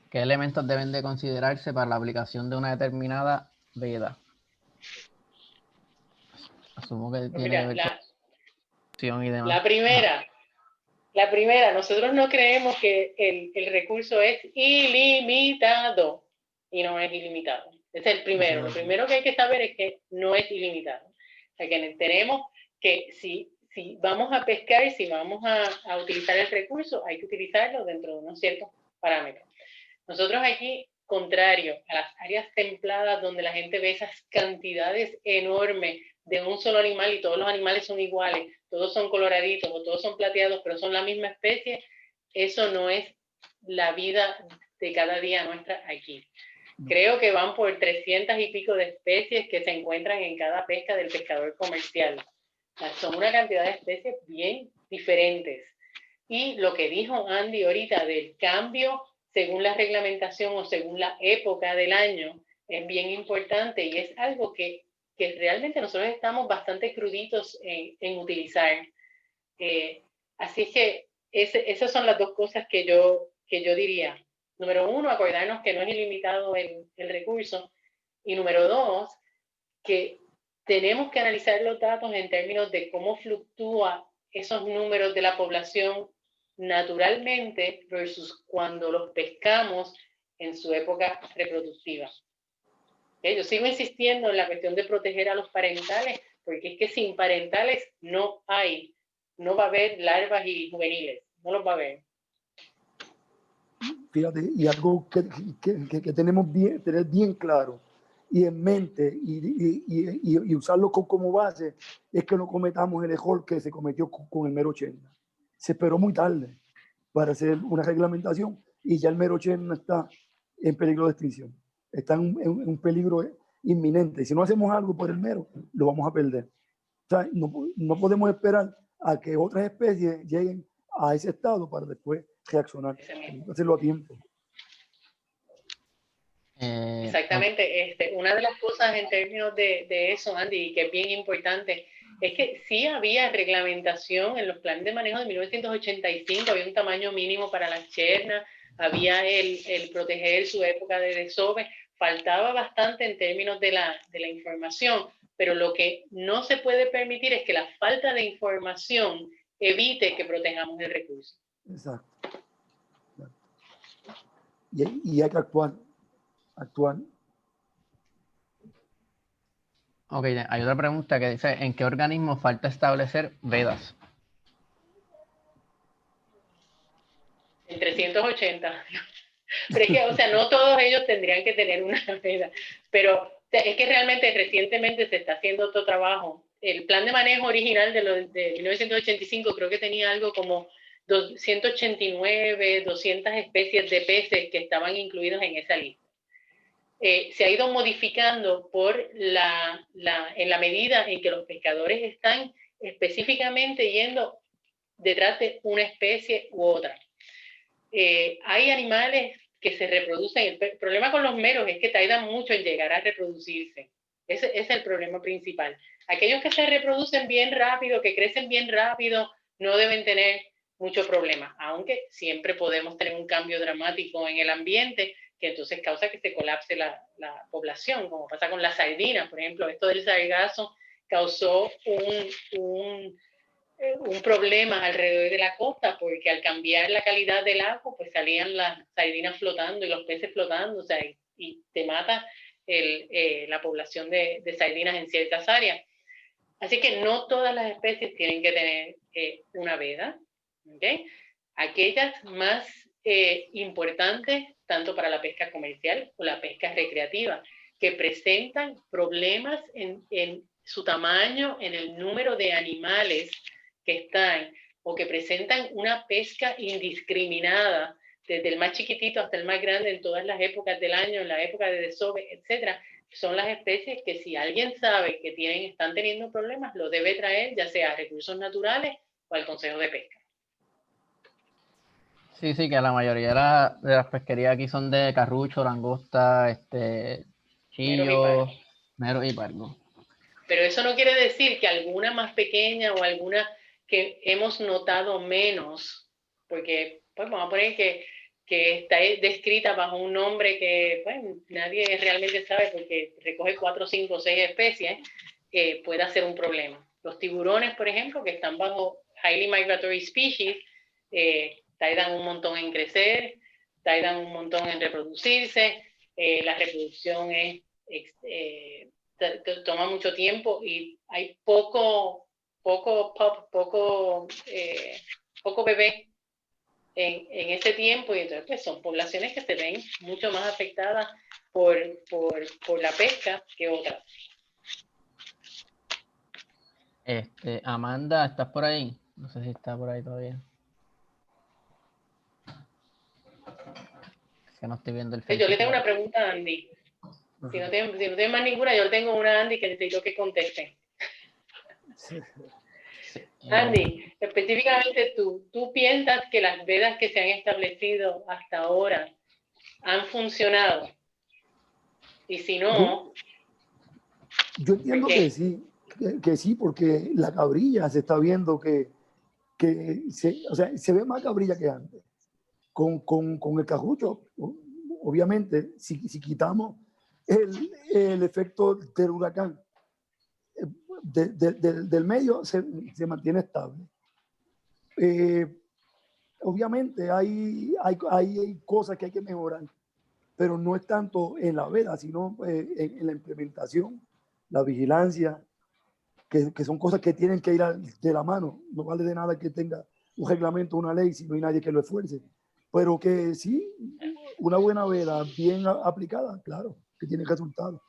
¿qué elementos deben de considerarse para la aplicación de una determinada veda? Asumo que tiene que ver con acción y demás. La primera, nosotros no creemos que el recurso es ilimitado y no es ilimitado. Ese es el primero. Lo primero que hay que saber es que no es ilimitado. O sea, que tenemos que si vamos a pescar, si vamos a utilizar el recurso, hay que utilizarlo dentro de unos ciertos parámetros. Nosotros aquí, contrario a las áreas templadas donde la gente ve esas cantidades enormes de un solo animal y todos los animales son iguales, todos son coloraditos o todos son plateados, pero son la misma especie, eso no es la vida de cada día nuestra aquí. Creo que van por 300 y pico de especies que se encuentran en cada pesca del pescador comercial. Son una cantidad de especies bien diferentes. Y lo que dijo Andy ahorita del cambio según la reglamentación o según la época del año es bien importante y es algo que realmente nosotros estamos bastante cruditos en utilizar. Así que esas son las dos cosas que yo diría. Número uno, acordarnos que no es ilimitado el recurso. Y número dos, que tenemos que analizar los datos en términos de cómo fluctúa esos números de la población naturalmente versus cuando los pescamos en su época reproductiva. Yo sigo insistiendo en la cuestión de proteger a los parentales, porque es que sin parentales no va a haber larvas y juveniles, no los va a haber. Fíjate, y algo que tenemos tener bien claro y en mente y usarlo como base es que no cometamos el error que se cometió con el mero cherna. Se esperó muy tarde para hacer una reglamentación y ya el mero cherna está en peligro de extinción. Está en un peligro inminente. Si no hacemos algo por el mero, lo vamos a perder. O sea, no podemos esperar a que otras especies lleguen a ese estado para después reaccionar. Hay que hacerlo a tiempo. Exactamente. Una de las cosas en términos de eso, Andy, que es bien importante, es que sí había reglamentación en los planes de manejo de 1985, había un tamaño mínimo para las chernas, había el proteger su época de desove, faltaba bastante en términos de la información, pero lo que no se puede permitir es que la falta de información evite que protejamos el recurso. Exacto. Y hay que actuar. Ok, hay otra pregunta que dice: ¿en qué organismo falta establecer vedas? En 380. Pero es que, o sea, no todos ellos tendrían que tener una veda, pero es que realmente recientemente se está haciendo otro trabajo. El plan de manejo original de 1985 creo que tenía algo como 189, 200 especies de peces que estaban incluidos en esa lista. Se ha ido modificando en la medida en que los pescadores están específicamente yendo detrás de una especie u otra. Hay animales que se reproducen. El problema con los meros es que tardan mucho en llegar a reproducirse. Ese es el problema principal. Aquellos que se reproducen bien rápido, que crecen bien rápido, no deben tener mucho problema, aunque siempre podemos tener un cambio dramático en el ambiente que entonces causa que se colapse la población, como pasa con las sardinas, por ejemplo. Esto del sargazo causó un problema alrededor de la costa, porque al cambiar la calidad del agua, pues salían las sardinas flotando y los peces flotando, o sea, y te mata la población de sardinas en ciertas áreas. Así que no todas las especies tienen que tener una veda, ¿okay? Aquellas más importantes, tanto para la pesca comercial o la pesca recreativa, que presentan problemas en su tamaño, en el número de animales que están, o que presentan una pesca indiscriminada, desde el más chiquitito hasta el más grande en todas las épocas del año, en la época de desove, etcétera, son las especies que si alguien sabe que están teniendo problemas, lo debe traer ya sea a Recursos Naturales o al Consejo de Pesca. Sí, sí, que la mayoría de las pesquerías aquí son de carrucho, langosta, chillo, mero y pargo. Pero eso no quiere decir que alguna más pequeña o alguna que hemos notado menos, porque pues vamos a poner que está descrita bajo un nombre que bueno, nadie realmente sabe porque recoge 4, 5, 6 especies, pueda ser un problema. Los tiburones, por ejemplo, que están bajo Highly Migratory Species, tardan un montón en crecer, tardan un montón en reproducirse, la reproducción toma mucho tiempo y hay poco bebé en ese tiempo, y entonces pues, son poblaciones que se ven mucho más afectadas por la pesca que otras. Amanda, ¿estás por ahí? No sé si está por ahí todavía. Es que no estoy viendo el Facebook. Yo le tengo una pregunta a Andy. Si no tiene más ninguna, yo le tengo una a Andy que necesito que conteste. Sí. Andy, específicamente ¿tú piensas que las vedas que se han establecido hasta ahora han funcionado? Y si no... Yo entiendo que sí, porque la cabrilla se está viendo se ve más cabrilla que antes. Con el carrucho, obviamente, si quitamos el efecto del huracán, del medio se mantiene estable. Obviamente hay cosas que hay que mejorar, pero no es tanto en la veda, sino en la implementación, la vigilancia, que son cosas que tienen que ir de la mano. No vale de nada que tenga un reglamento, una ley, si no hay nadie que lo esfuerce. Pero que sí, una buena veda bien aplicada, claro, que tiene resultados.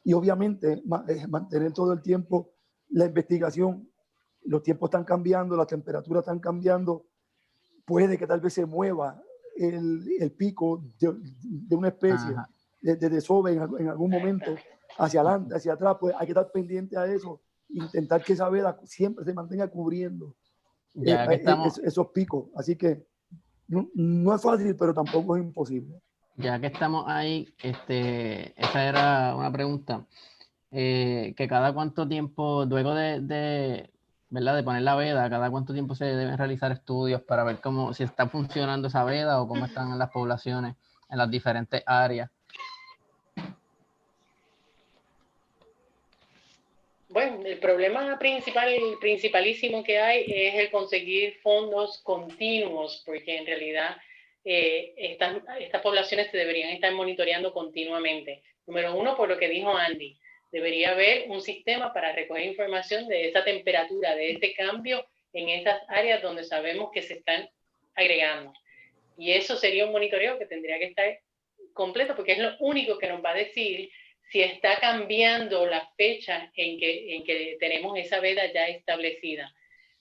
Y obviamente mantener todo el tiempo la investigación. Los tiempos están cambiando, las temperaturas están cambiando. Puede que tal vez se mueva el pico de una especie de desove en algún momento hacia adelante, hacia atrás. Pues hay que estar pendiente a eso, intentar que esa veda siempre se mantenga cubriendo esos picos. Así que no es fácil, pero tampoco es imposible. Ya que estamos ahí, esa era una pregunta. Que cada cuánto tiempo, luego ¿verdad? De poner la veda, cada cuánto tiempo se deben realizar estudios para ver si está funcionando esa veda o cómo están las poblaciones en las diferentes áreas. Bueno, el problema principalísimo que hay es el conseguir fondos continuos, porque en realidad estas poblaciones se deberían estar monitoreando continuamente. Número uno, por lo que dijo Andy, debería haber un sistema para recoger información de esa temperatura, de ese cambio en esas áreas donde sabemos que se están agregando. Y eso sería un monitoreo que tendría que estar completo, porque es lo único que nos va a decir si está cambiando la fecha en que tenemos esa veda ya establecida.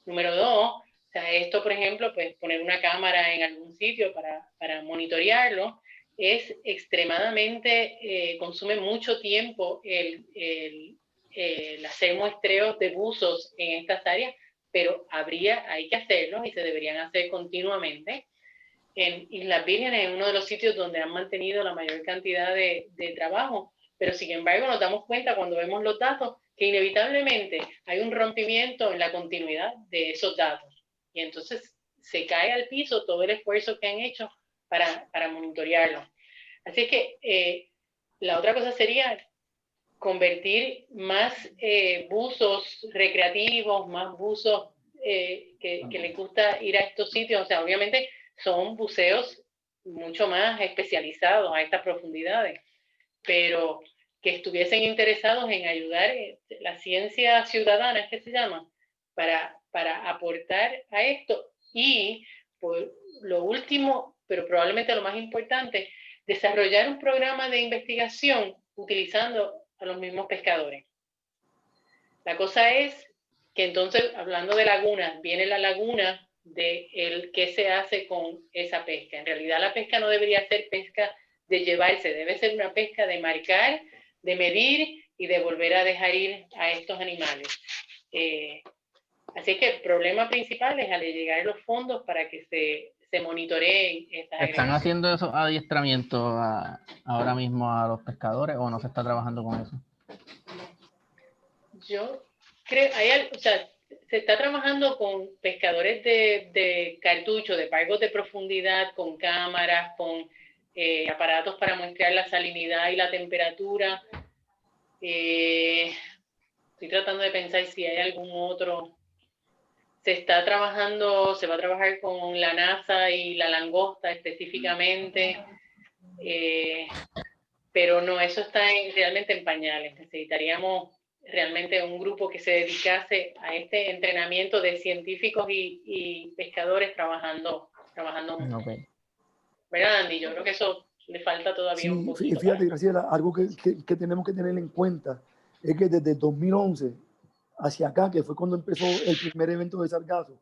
Número dos, o sea, esto, por ejemplo, pues poner una cámara en algún sitio para monitorearlo, es extremadamente, consume mucho tiempo el hacer muestreos de buzos en estas áreas, pero hay que hacerlo y se deberían hacer continuamente. En Islas Vírgenes es uno de los sitios donde han mantenido la mayor cantidad de trabajo, pero sin embargo nos damos cuenta cuando vemos los datos que inevitablemente hay un rompimiento en la continuidad de esos datos. Y entonces se cae al piso todo el esfuerzo que han hecho para monitorearlo. Así que la otra cosa sería convertir más buzos recreativos, más buzos que les gusta ir a estos sitios. O sea, obviamente son buceos mucho más especializados a estas profundidades, pero que estuviesen interesados en ayudar la ciencia ciudadana, es que se llama, para aportar a esto. Y por lo último, pero probablemente lo más importante, desarrollar un programa de investigación utilizando a los mismos pescadores. La cosa es que entonces, hablando de lagunas, viene la laguna de qué se hace con esa pesca. En realidad la pesca no debería ser pesca de llevarse, debe ser una pesca de marcar de medir y de volver a dejar ir a estos animales. Así que el problema principal es al llegar los fondos para que se monitoreen estas ¿Están agregaciones. haciendo esos adiestramientos ahora mismo a los pescadores o no se está trabajando con eso? Yo creo, o sea, se está trabajando con pescadores de cartucho, de pargos de profundidad, con cámaras, con aparatos para muestrear la salinidad y la temperatura. Estoy tratando de pensar si hay algún otro. Se va a trabajar con la NASA y la langosta específicamente, pero no, eso está realmente en pañales. Necesitaríamos realmente un grupo que se dedicase a este entrenamiento de científicos y pescadores trabajando mucho. Okay. ¿Verdad, Andy? Yo creo que eso le falta todavía un poquito. Fíjate, Graciela, algo que tenemos que tener en cuenta es que desde el 2011 hacia acá, que fue cuando empezó el primer evento de sargazo,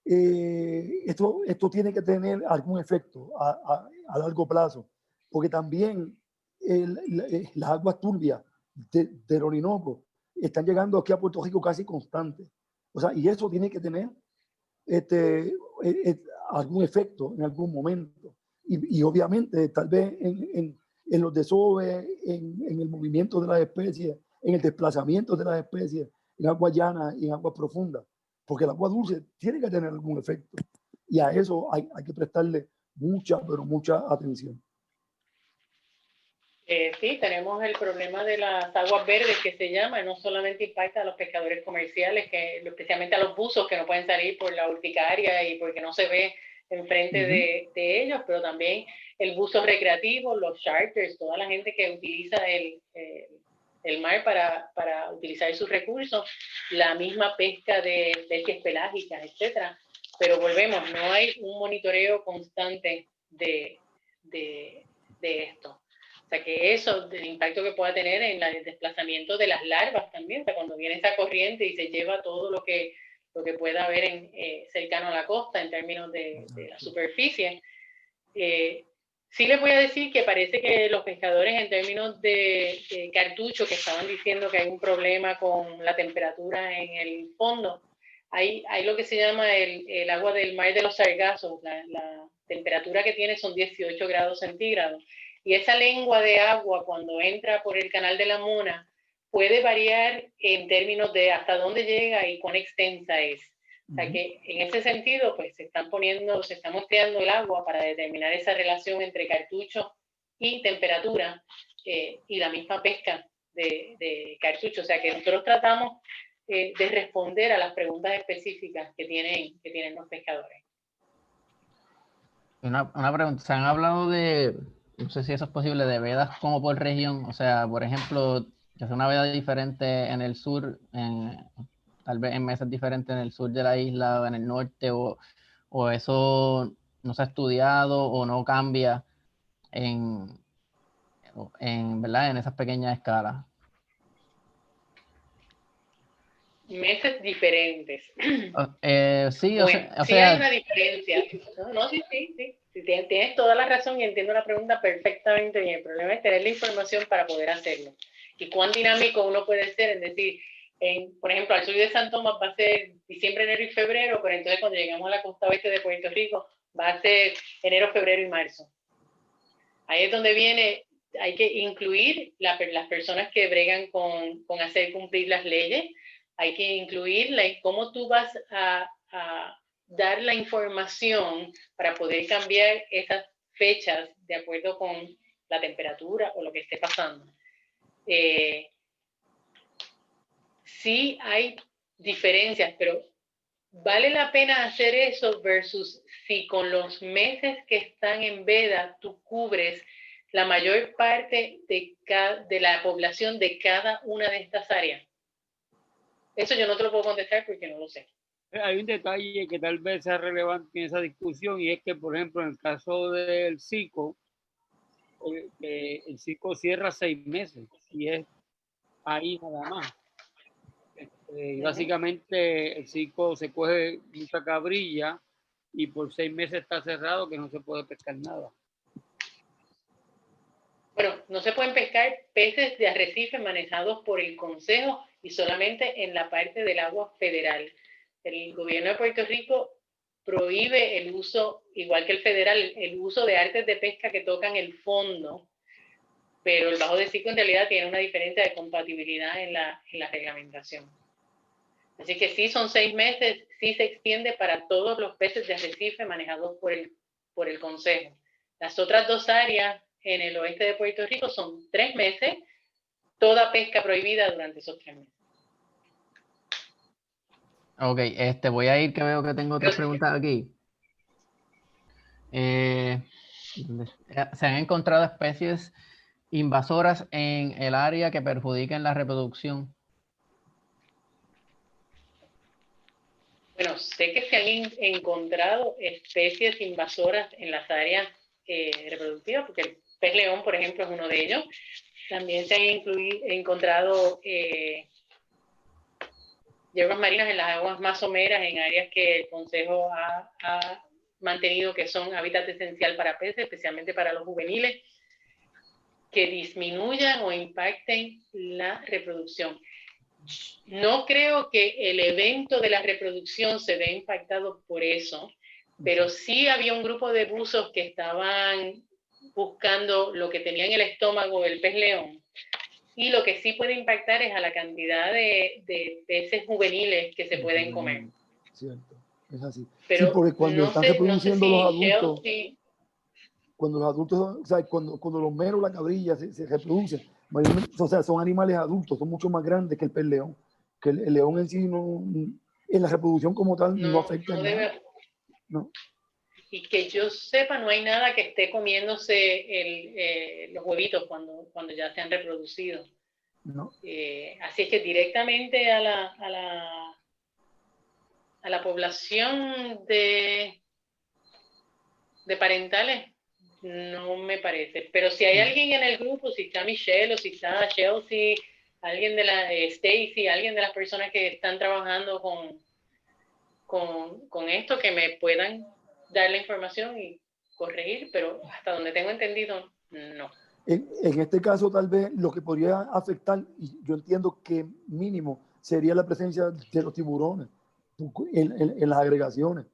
esto tiene que tener algún efecto a largo plazo, porque también las aguas turbias del Orinoco están llegando aquí a Puerto Rico casi constantes. O sea, y eso tiene que tener algún efecto en algún momento. Y obviamente, tal vez en los desoves, en el movimiento de las especies, en el desplazamiento de las especies, en agua llana y en agua profunda, porque el agua dulce tiene que tener algún efecto. Y a eso hay que prestarle mucha, pero mucha atención. Sí, tenemos el problema de las aguas verdes que se llama, no solamente impacta a los pescadores comerciales, especialmente a los buzos que no pueden salir por la urticaria y porque no se ve enfrente de ellos, pero también el buzo recreativo, los charters, toda la gente que utiliza el mar para utilizar sus recursos, la misma pesca de especies pelágicas, etcétera. Pero volvemos, no hay un monitoreo constante de esto. O sea, que eso, el impacto que pueda tener en el desplazamiento de las larvas también, o sea, cuando viene esa corriente y se lleva todo lo que pueda haber cercano a la costa en términos de la superficie. Sí les voy a decir que parece que los pescadores en términos de cartucho, que estaban diciendo que hay un problema con la temperatura en el fondo, hay lo que se llama el agua del mar de los sargazos, la temperatura que tiene son 18 grados centígrados. Y esa lengua de agua, cuando entra por el canal de la Mona, puede variar en términos de hasta dónde llega y cuán extensa es. O sea que en ese sentido, pues se está muestreando el agua para determinar esa relación entre cartucho y temperatura y la misma pesca de cartucho. O sea que nosotros tratamos de responder a las preguntas específicas que tienen los pescadores. Una pregunta, ¿se han hablado de, no sé si eso es posible, de vedas como por región? O sea, por ejemplo, que es una veda diferente en el sur, tal vez en meses diferentes en el sur de la isla o en el norte, o eso no se ha estudiado o no cambia ¿verdad? En esas pequeñas escalas. Meses diferentes. Sí, bueno, o sí sea, hay una diferencia. No, sí. Tienes toda la razón y entiendo la pregunta perfectamente bien. El problema es tener la información para poder hacerlo. Y cuán dinámico uno puede ser, es decir, por ejemplo, al sur de San Tomás va a ser diciembre, enero y febrero, pero entonces cuando llegamos a la costa oeste de Puerto Rico va a ser enero, febrero y marzo. Ahí es donde hay que incluir las personas que bregan con hacer cumplir las leyes, hay que incluir cómo tú vas a dar la información para poder cambiar esas fechas de acuerdo con la temperatura o lo que esté pasando. Sí hay diferencias, pero vale la pena hacer eso versus si con los meses que están en veda tú cubres la mayor parte de la población de cada una de estas áreas. Eso yo no te lo puedo contestar porque no lo sé. Hay un detalle que tal vez sea relevante en esa discusión y es que, por ejemplo, en el caso del CICO, el CICO cierra 6 meses y es ahí nada más. Básicamente el CICO se coge mucha cabrilla y por 6 meses está cerrado que no se puede pescar nada. Bueno, no se pueden pescar peces de arrecife manejados por el Consejo y solamente en la parte del agua federal. El gobierno de Puerto Rico prohíbe el uso, igual que el federal, el uso de artes de pesca que tocan el fondo, pero el bajo de Sico en realidad tiene una diferencia de compatibilidad en la reglamentación. Así que sí, son 6 meses, sí se extiende para todos los peces de arrecife manejados por el Consejo. Las otras 2 áreas en el oeste de Puerto Rico son 3 meses, toda pesca prohibida durante esos 3 meses. Ok, voy a ir, que veo que tengo otras preguntas aquí. Se han encontrado especies invasoras en el área que perjudiquen la reproducción. Bueno, sé que se han encontrado especies invasoras en las áreas reproductivas, porque el pez león, por ejemplo, es uno de ellos. También se han encontrado hierbas marinas en las aguas más someras, en áreas que el Consejo ha mantenido que son hábitat esencial para peces, especialmente para los juveniles, que disminuyan o impacten la reproducción. No creo que el evento de la reproducción se vea impactado por eso, pero sí había un grupo de buzos que estaban buscando lo que tenía en el estómago el pez león, y lo que sí puede impactar es a la cantidad de peces juveniles que se pueden comer. Cierto, es así. Pero sí, porque cuando están reproduciendo los adultos, cuando los adultos, o sea, cuando los meros, la cabrilla se reproducen, o sea, son animales adultos, son mucho más grandes que el pez león, que el león en sí no, en la reproducción como tal no afecta en nada. No. Y que yo sepa, no hay nada que esté comiéndose los huevitos cuando ya se han reproducido. No. Así es que directamente a la población de parentales, no me parece. Pero si hay alguien en el grupo, si está Michelle o si está Chelsea, alguien de la Stacy, alguien de las personas que están trabajando con esto, que me puedan dar la información y corregir, pero hasta donde tengo entendido, no. En este caso, tal vez lo que podría afectar, y yo entiendo que mínimo, sería la presencia de los tiburones en las agregaciones.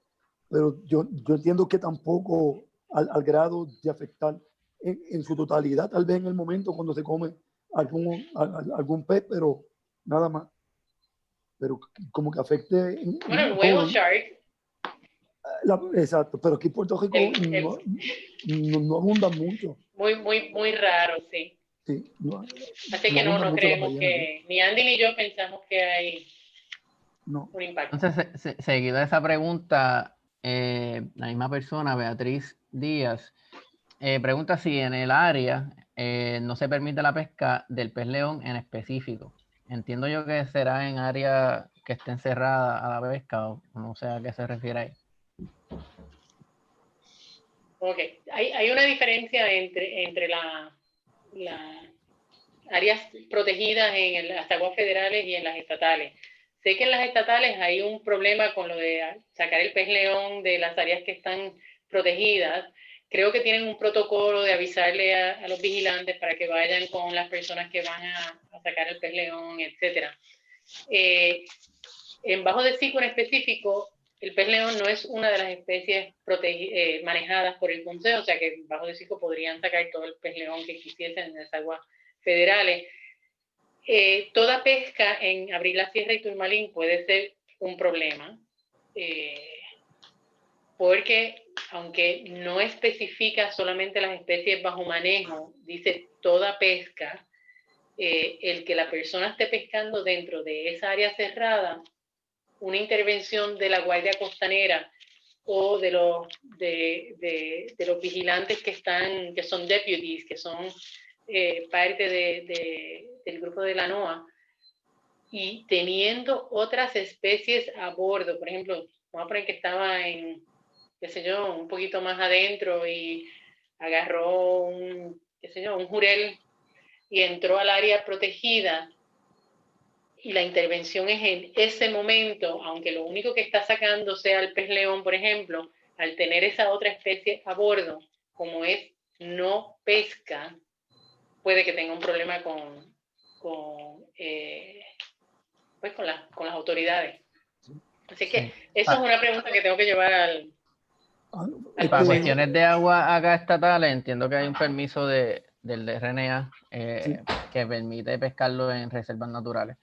Pero yo entiendo que tampoco al grado de afectar en su totalidad, tal vez en el momento cuando se come algún pez, pero nada más. Pero como que afecte. Bueno, el whale shark. Exacto, pero aquí en Puerto Rico no abundan mucho. Muy raro, sí. Sí, así que no creemos que, ni Andy ni yo pensamos que hay un impacto. Entonces, seguido de esa pregunta, la misma persona, Beatriz Díaz, pregunta si en el área no se permite la pesca del pez león en específico. Entiendo yo que será en área que estén cerradas a la pesca, o no sé a qué se refiere ahí. Ok, hay una diferencia entre las áreas protegidas en las aguas federales y en las estatales. Sé que en las estatales hay un problema con lo de sacar el pez león de las áreas que están protegidas. Creo que tienen un protocolo de avisarle a los vigilantes para que vayan con las personas que van a sacar el pez león, etc. En Bajo de Sico en específico, el pez león no es una de las especies manejadas por el Consejo, o sea que en Bajo de Sico podrían sacar todo el pez león que quisiesen en las aguas federales. Toda pesca en Abril la Sierra y Turmalín puede ser un problema, porque aunque no especifica solamente las especies bajo manejo, dice toda pesca, el que la persona esté pescando dentro de esa área cerrada, una intervención de la Guardia Costanera o de los vigilantes que son deputies, que son parte del grupo de la NOAA, y teniendo otras especies a bordo. Por ejemplo, vamos a poner que estaba en, qué sé yo, un poquito más adentro y agarró un jurel y entró al área protegida, y la intervención es en ese momento, aunque lo único que está sacando sea el pez león, por ejemplo, al tener esa otra especie a bordo, como es no pesca, puede que tenga un problema con las autoridades. Así que eso es una pregunta que tengo que llevar al Para consejo. cuestiones de agua acá estatales, entiendo que hay un permiso del RNA que permite pescarlo en reservas naturales.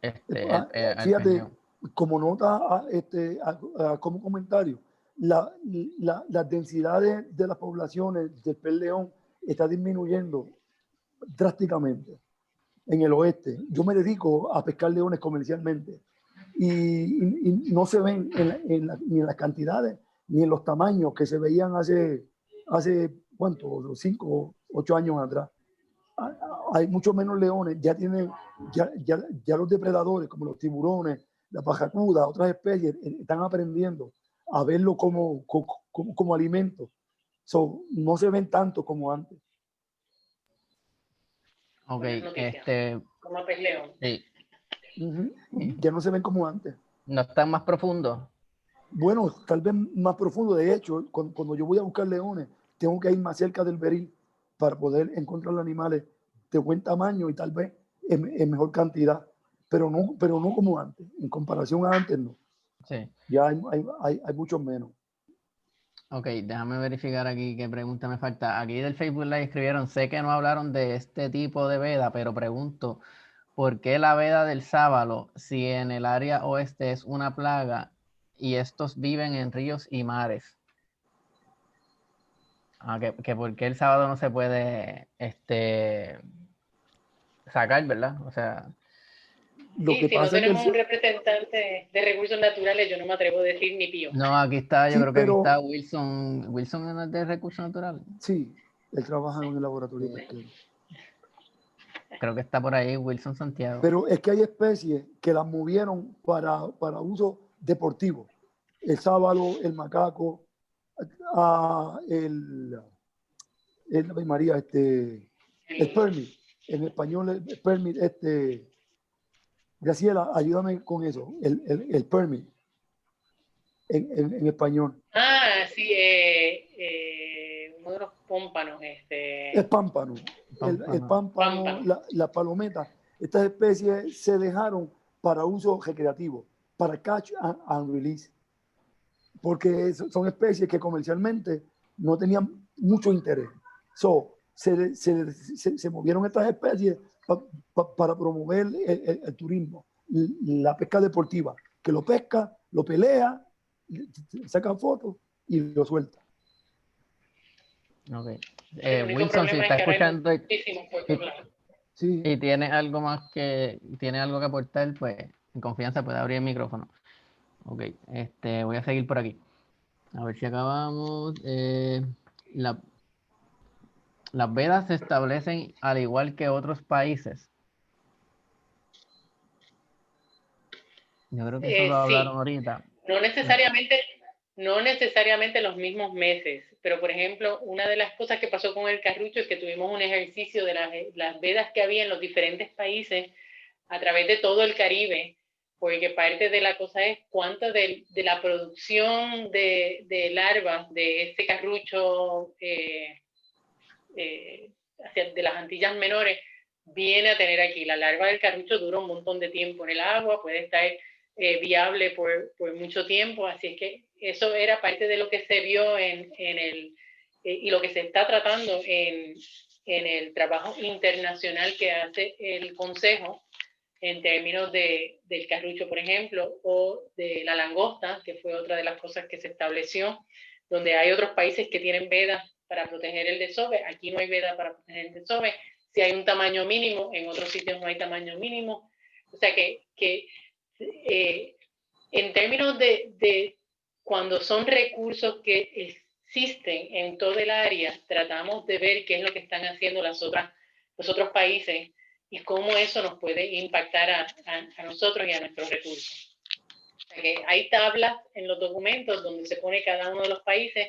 Fíjate, peñón. como nota, como comentario, las densidades de las poblaciones del pez león está disminuyendo drásticamente en el oeste. Yo me dedico a pescar leones comercialmente y no se ven ni en las cantidades ni en los tamaños que se veían hace ¿cuánto? 5 o 8 años atrás. Hay mucho menos leones, ya los depredadores como los tiburones, la pajacuda, otras especies están aprendiendo a verlo como alimento. No se ven tanto como antes. Ok, como pez león. Sí. Ya no se ven como antes. ¿No están más profundos? Bueno, tal vez más profundo. De hecho, cuando yo voy a buscar leones, tengo que ir más cerca del beril para poder encontrar animales de buen tamaño y tal vez en mejor cantidad, pero no como antes. En comparación a antes, no. Sí. Ya hay muchos menos. Ok, déjame verificar aquí qué pregunta me falta. Aquí del Facebook Live escribieron, sé que no hablaron de este tipo de veda, pero pregunto, ¿por qué la veda del sábalo si en el área oeste es una plaga y estos viven en ríos y mares? Que por qué el sábado no se puede sacar, ¿verdad? O sea... Lo Sí, que si no pasa es tenemos que un representante de recursos naturales, yo no me atrevo a decir ni pío. No, aquí está, yo sí, creo que aquí pero está Wilson. Wilson no es de recursos naturales. sí, él trabaja en el laboratorio pesquero. Creo que está por ahí Wilson Santiago. Pero es que hay especies que las movieron para uso deportivo. El sábalo, el macaco, el Ave María, el permit. En español, el permit, Graciela, ayúdame con eso. El permit en español. Ah, sí, uno de los pómpanos. Es pámpano. El pámpano, Pámpano. la palometa. Estas especies se dejaron para uso recreativo, para catch and release. Porque son especies que comercialmente no tenían mucho interés. Se movieron estas especies para promover el turismo, la pesca deportiva, que lo pesca, lo pelea, sacan fotos y lo suelta. Okay. El único Wilson, si problema está es que ahora hay escuchando muchísimos puertos claros. Sí. y tiene algo que aportar, pues en confianza puede abrir el micrófono. Ok, voy a seguir por aquí. A ver si acabamos. Las vedas se establecen al igual que otros países. Yo creo que eso lo hablaron Sí. ahorita. No necesariamente los mismos meses, pero por ejemplo, una de las cosas que pasó con el carrucho es que tuvimos un ejercicio de las vedas que había en los diferentes países a través de todo el Caribe, porque parte de la cosa es cuánto de la producción de larvas de este carrucho de las Antillas Menores viene a tener aquí. La larva del carrucho dura un montón de tiempo en el agua, puede estar viable por mucho tiempo, así es que eso era parte de lo que se vio y lo que se está tratando en el trabajo internacional que hace el Consejo en términos del carrucho, por ejemplo, o de la langosta, que fue otra de las cosas que se estableció, donde hay otros países que tienen vedas para proteger el desove. Aquí no hay veda para proteger el desove. Si hay un tamaño mínimo, en otros sitios no hay tamaño mínimo. O sea que en términos de cuando son recursos que existen en todo el área, tratamos de ver qué es lo que están haciendo los otros países y cómo eso nos puede impactar a nosotros y a nuestros recursos. O sea que hay tablas en los documentos donde se pone cada uno de los países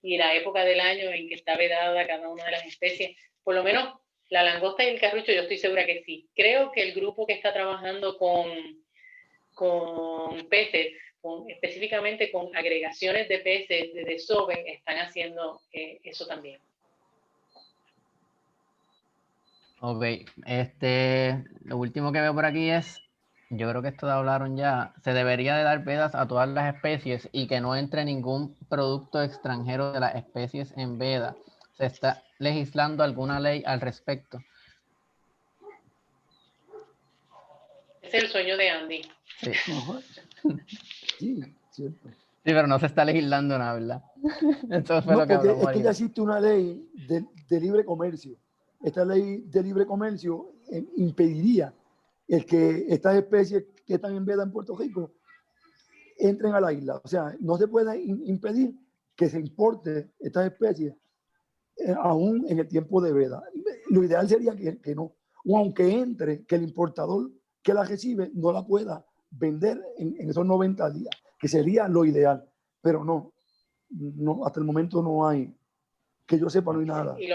y la época del año en que está vedada cada una de las especies. Por lo menos la langosta y el carrucho yo estoy segura que sí. Creo que el grupo que está trabajando con peces, específicamente con agregaciones de peces de desove, están haciendo eso también. Ok, lo último que veo por aquí es, yo creo que esto hablaron ya, se debería de dar vedas a todas las especies y que no entre ningún producto extranjero de las especies en veda. ¿Se está legislando alguna ley al respecto? Es el sueño de Andy. Sí, Ajá. Sí, cierto. sí, pero no se está legislando nada, ¿verdad? Eso fue No, lo que porque hablamos es que ya ahorita. existe una ley de libre comercio. Esta ley de libre comercio impediría el que estas especies que están en veda en Puerto Rico entren a la isla. O sea, no se puede impedir que se importe estas especies aún en el tiempo de veda. Lo ideal sería que no. O aunque entre, que el importador que la recibe no la pueda vender en esos 90 días, que sería lo ideal. Pero no, hasta el momento no hay, que yo sepa, no hay nada. Y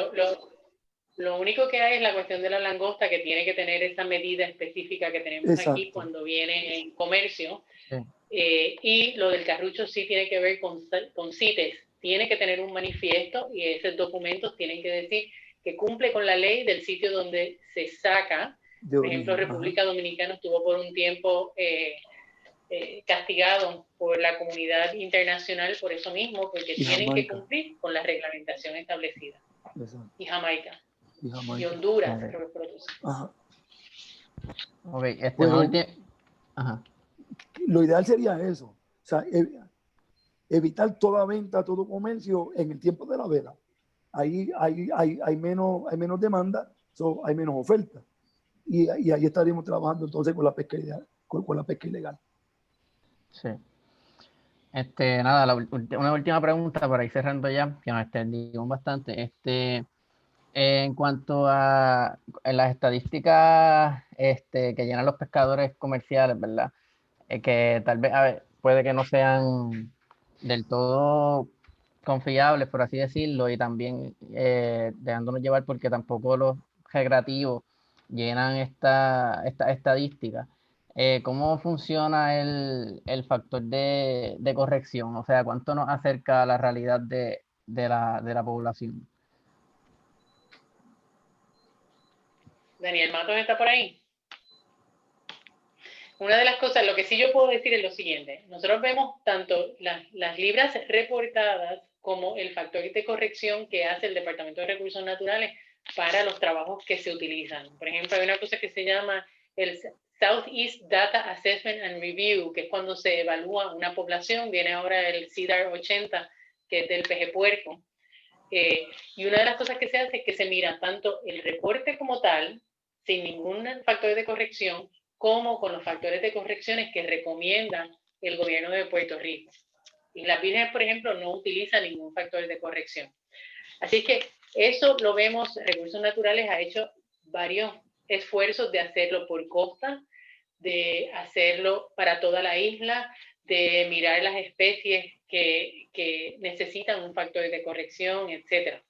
lo único que hay es la cuestión de la langosta, que tiene que tener esa medida específica que tenemos Exacto. aquí cuando viene en comercio. Sí. Y lo del carrucho sí tiene que ver con CITES. Tiene que tener un manifiesto y esos documentos tienen que decir que cumple con la ley del sitio donde se saca. De Por ejemplo, origen, República Dominicana estuvo por un tiempo castigado por la comunidad internacional por eso mismo, porque Y tienen que Jamaica. cumplir con la reglamentación establecida. Exacto. Y Jamaica. Y Jamaica. Y Honduras, Ok. creo que produce. Ajá. Ok, Pero Ajá. lo ideal sería eso. O sea, evitar toda venta, todo comercio en el tiempo de la veda. Ahí hay menos demanda, hay menos oferta. Y ahí estaríamos trabajando entonces con la pesca ilegal. Con la pesca ilegal. Sí. Nada, una última pregunta para ir cerrando ya, que nos extendimos bastante. En cuanto a las estadísticas que llenan los pescadores comerciales, ¿verdad? Que tal vez puede que no sean del todo confiables, por así decirlo, y también dejándonos llevar porque tampoco los recreativos llenan esta estadística. ¿Cómo funciona el factor de corrección? O sea, ¿cuánto nos acerca a la realidad de la población? Daniel Matos está por ahí. Una de las cosas, lo que sí yo puedo decir es lo siguiente. Nosotros vemos tanto las libras reportadas como el factor de corrección que hace el Departamento de Recursos Naturales para los trabajos que se utilizan. Por ejemplo, hay una cosa que se llama el Southeast Data Assessment and Review, que es cuando se evalúa una población. Viene ahora el CIDAR 80, que es del peje puerco. Y una de las cosas que se hace es que se mira tanto el reporte como tal, sin ningún factor de corrección, como con los factores de correcciones que recomienda el gobierno de Puerto Rico. Islas Vírgenes, por ejemplo, no utiliza ningún factor de corrección. Así que eso lo vemos, Recursos Naturales ha hecho varios esfuerzos de hacerlo por costa, de hacerlo para toda la isla, de mirar las especies que necesitan un factor de corrección, etc.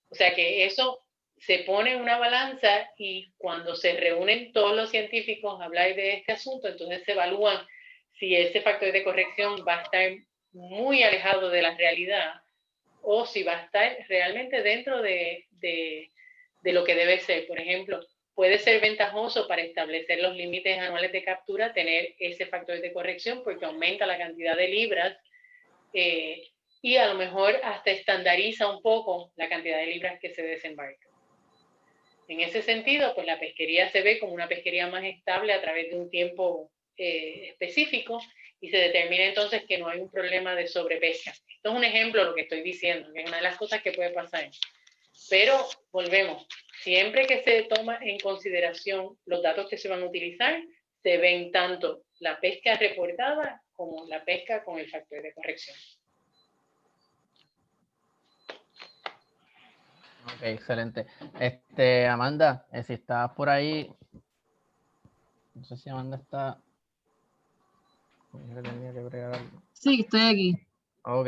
O sea que eso se pone en una balanza y cuando se reúnen todos los científicos a hablar de este asunto, entonces se evalúan si ese factor de corrección va a estar muy alejado de la realidad o si va a estar realmente dentro de lo que debe ser. Por ejemplo, puede ser ventajoso para establecer los límites anuales de captura tener ese factor de corrección porque aumenta la cantidad de libras y a lo mejor hasta estandariza un poco la cantidad de libras que se desembarca. En ese sentido, pues la pesquería se ve como una pesquería más estable a través de un tiempo específico y se determina entonces que no hay un problema de sobrepesca. Esto es un ejemplo de lo que estoy diciendo, que es una de las cosas que puede pasar. Pero volvemos, siempre que se toma en consideración los datos que se van a utilizar, se ven tanto la pesca reportada como la pesca con el factor de corrección. Ok, excelente. Amanda, si estás por ahí, no sé si Amanda está. Tenía que bregar algo. Sí, estoy aquí. Ok,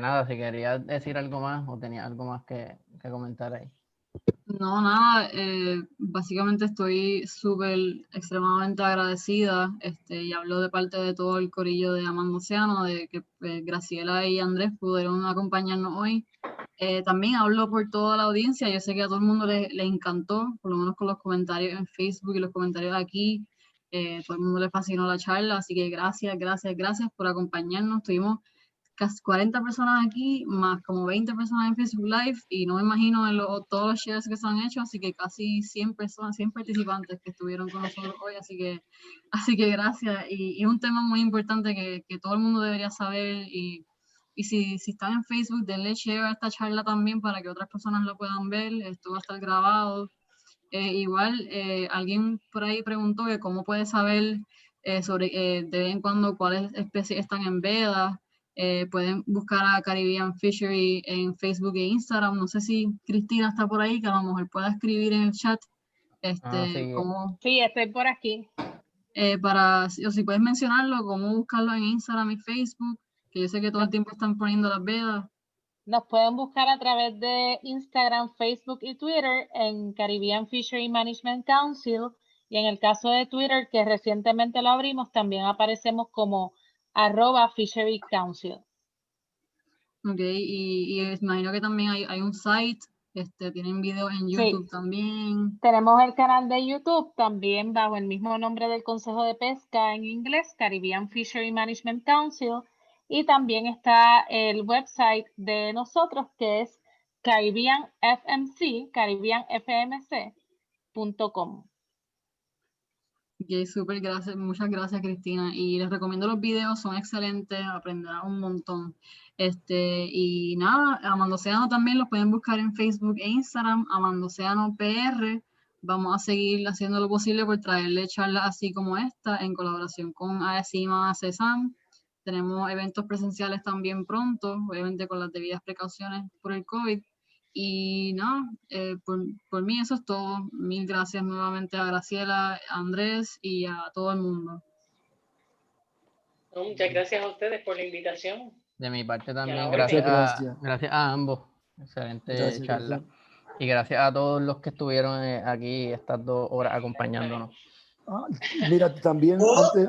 nada, si querías decir algo más o tenías algo más que comentar ahí. No, nada, básicamente estoy súper extremadamente agradecida y hablo de parte de todo el corillo de Amando Océano, de que Graciela y Andrés pudieron acompañarnos hoy. También hablo por toda la audiencia, yo sé que a todo el mundo le encantó, por lo menos con los comentarios en Facebook y los comentarios aquí, todo el mundo le fascinó la charla, así que gracias por acompañarnos. Tuvimos casi 40 personas aquí, más como 20 personas en Facebook Live, y no me imagino en todos los shares que se han hecho, así que casi 100 personas, 100 participantes que estuvieron con nosotros hoy, así que gracias, y un tema muy importante que todo el mundo debería saber, y si están en Facebook, denle share a esta charla también para que otras personas lo puedan ver. Esto va a estar grabado. Igual, alguien por ahí preguntó que cómo puede saber de vez en cuando cuáles especies están en veda. Pueden buscar a Caribbean Fishery en Facebook e Instagram. No sé si Cristina está por ahí, que a lo mejor pueda escribir en el chat. Sí. Sí, estoy por aquí. O si puedes mencionarlo, cómo buscarlo en Instagram y Facebook, que yo sé que todo el tiempo están poniendo las vedas. Nos pueden buscar a través de Instagram, Facebook y Twitter en Caribbean Fishery Management Council, y en el caso de Twitter, que recientemente lo abrimos, también aparecemos como @Fishery Council. Ok, y imagino que también hay un site, tienen videos en YouTube también. Tenemos el canal de YouTube también bajo el mismo nombre del Consejo de Pesca en inglés, Caribbean Fishery Management Council, y también está el website de nosotros, que es caribbeanfmc.com. Ok, súper, muchas gracias, Cristina. Y les recomiendo los videos, son excelentes, aprenderán un montón. Y nada, Amando Océano también los pueden buscar en Facebook e Instagram, Amando Océano PR. Vamos a seguir haciendo lo posible por traerle charlas así como esta, en colaboración con AECIMA, CESAM. Tenemos eventos presenciales también pronto, obviamente con las debidas precauciones por el COVID. Y no, por mí eso es todo. Mil gracias nuevamente a Graciela, a Andrés y a todo el mundo. Muchas gracias a ustedes por la invitación. De mi parte también, gracias. Gracias a ambos. Excelente charla. Gracias. Y gracias a todos los que estuvieron aquí estas 2 horas acompañándonos. Mira, también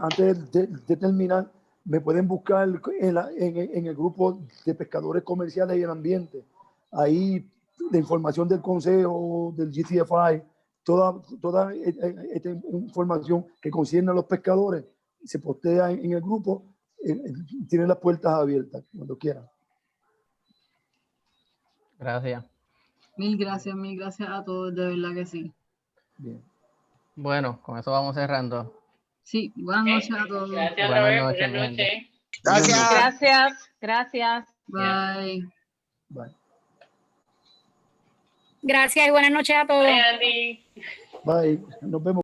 antes de terminar, me pueden buscar en el grupo de pescadores comerciales y el ambiente. Ahí la información del consejo, del GCFI, toda esta información que concierne a los pescadores se postea en el grupo. Tienen las puertas abiertas cuando quieran. Gracias. Mil gracias a todos, de verdad que sí. Bien. Bueno, con eso vamos cerrando. Sí, buenas noches a todos. Gracias, Buenas Robert. noches, Buenas noches. Gracias. Bye. Bye. Gracias y buenas noches a todos. Bye, Andy. Bye. Nos vemos.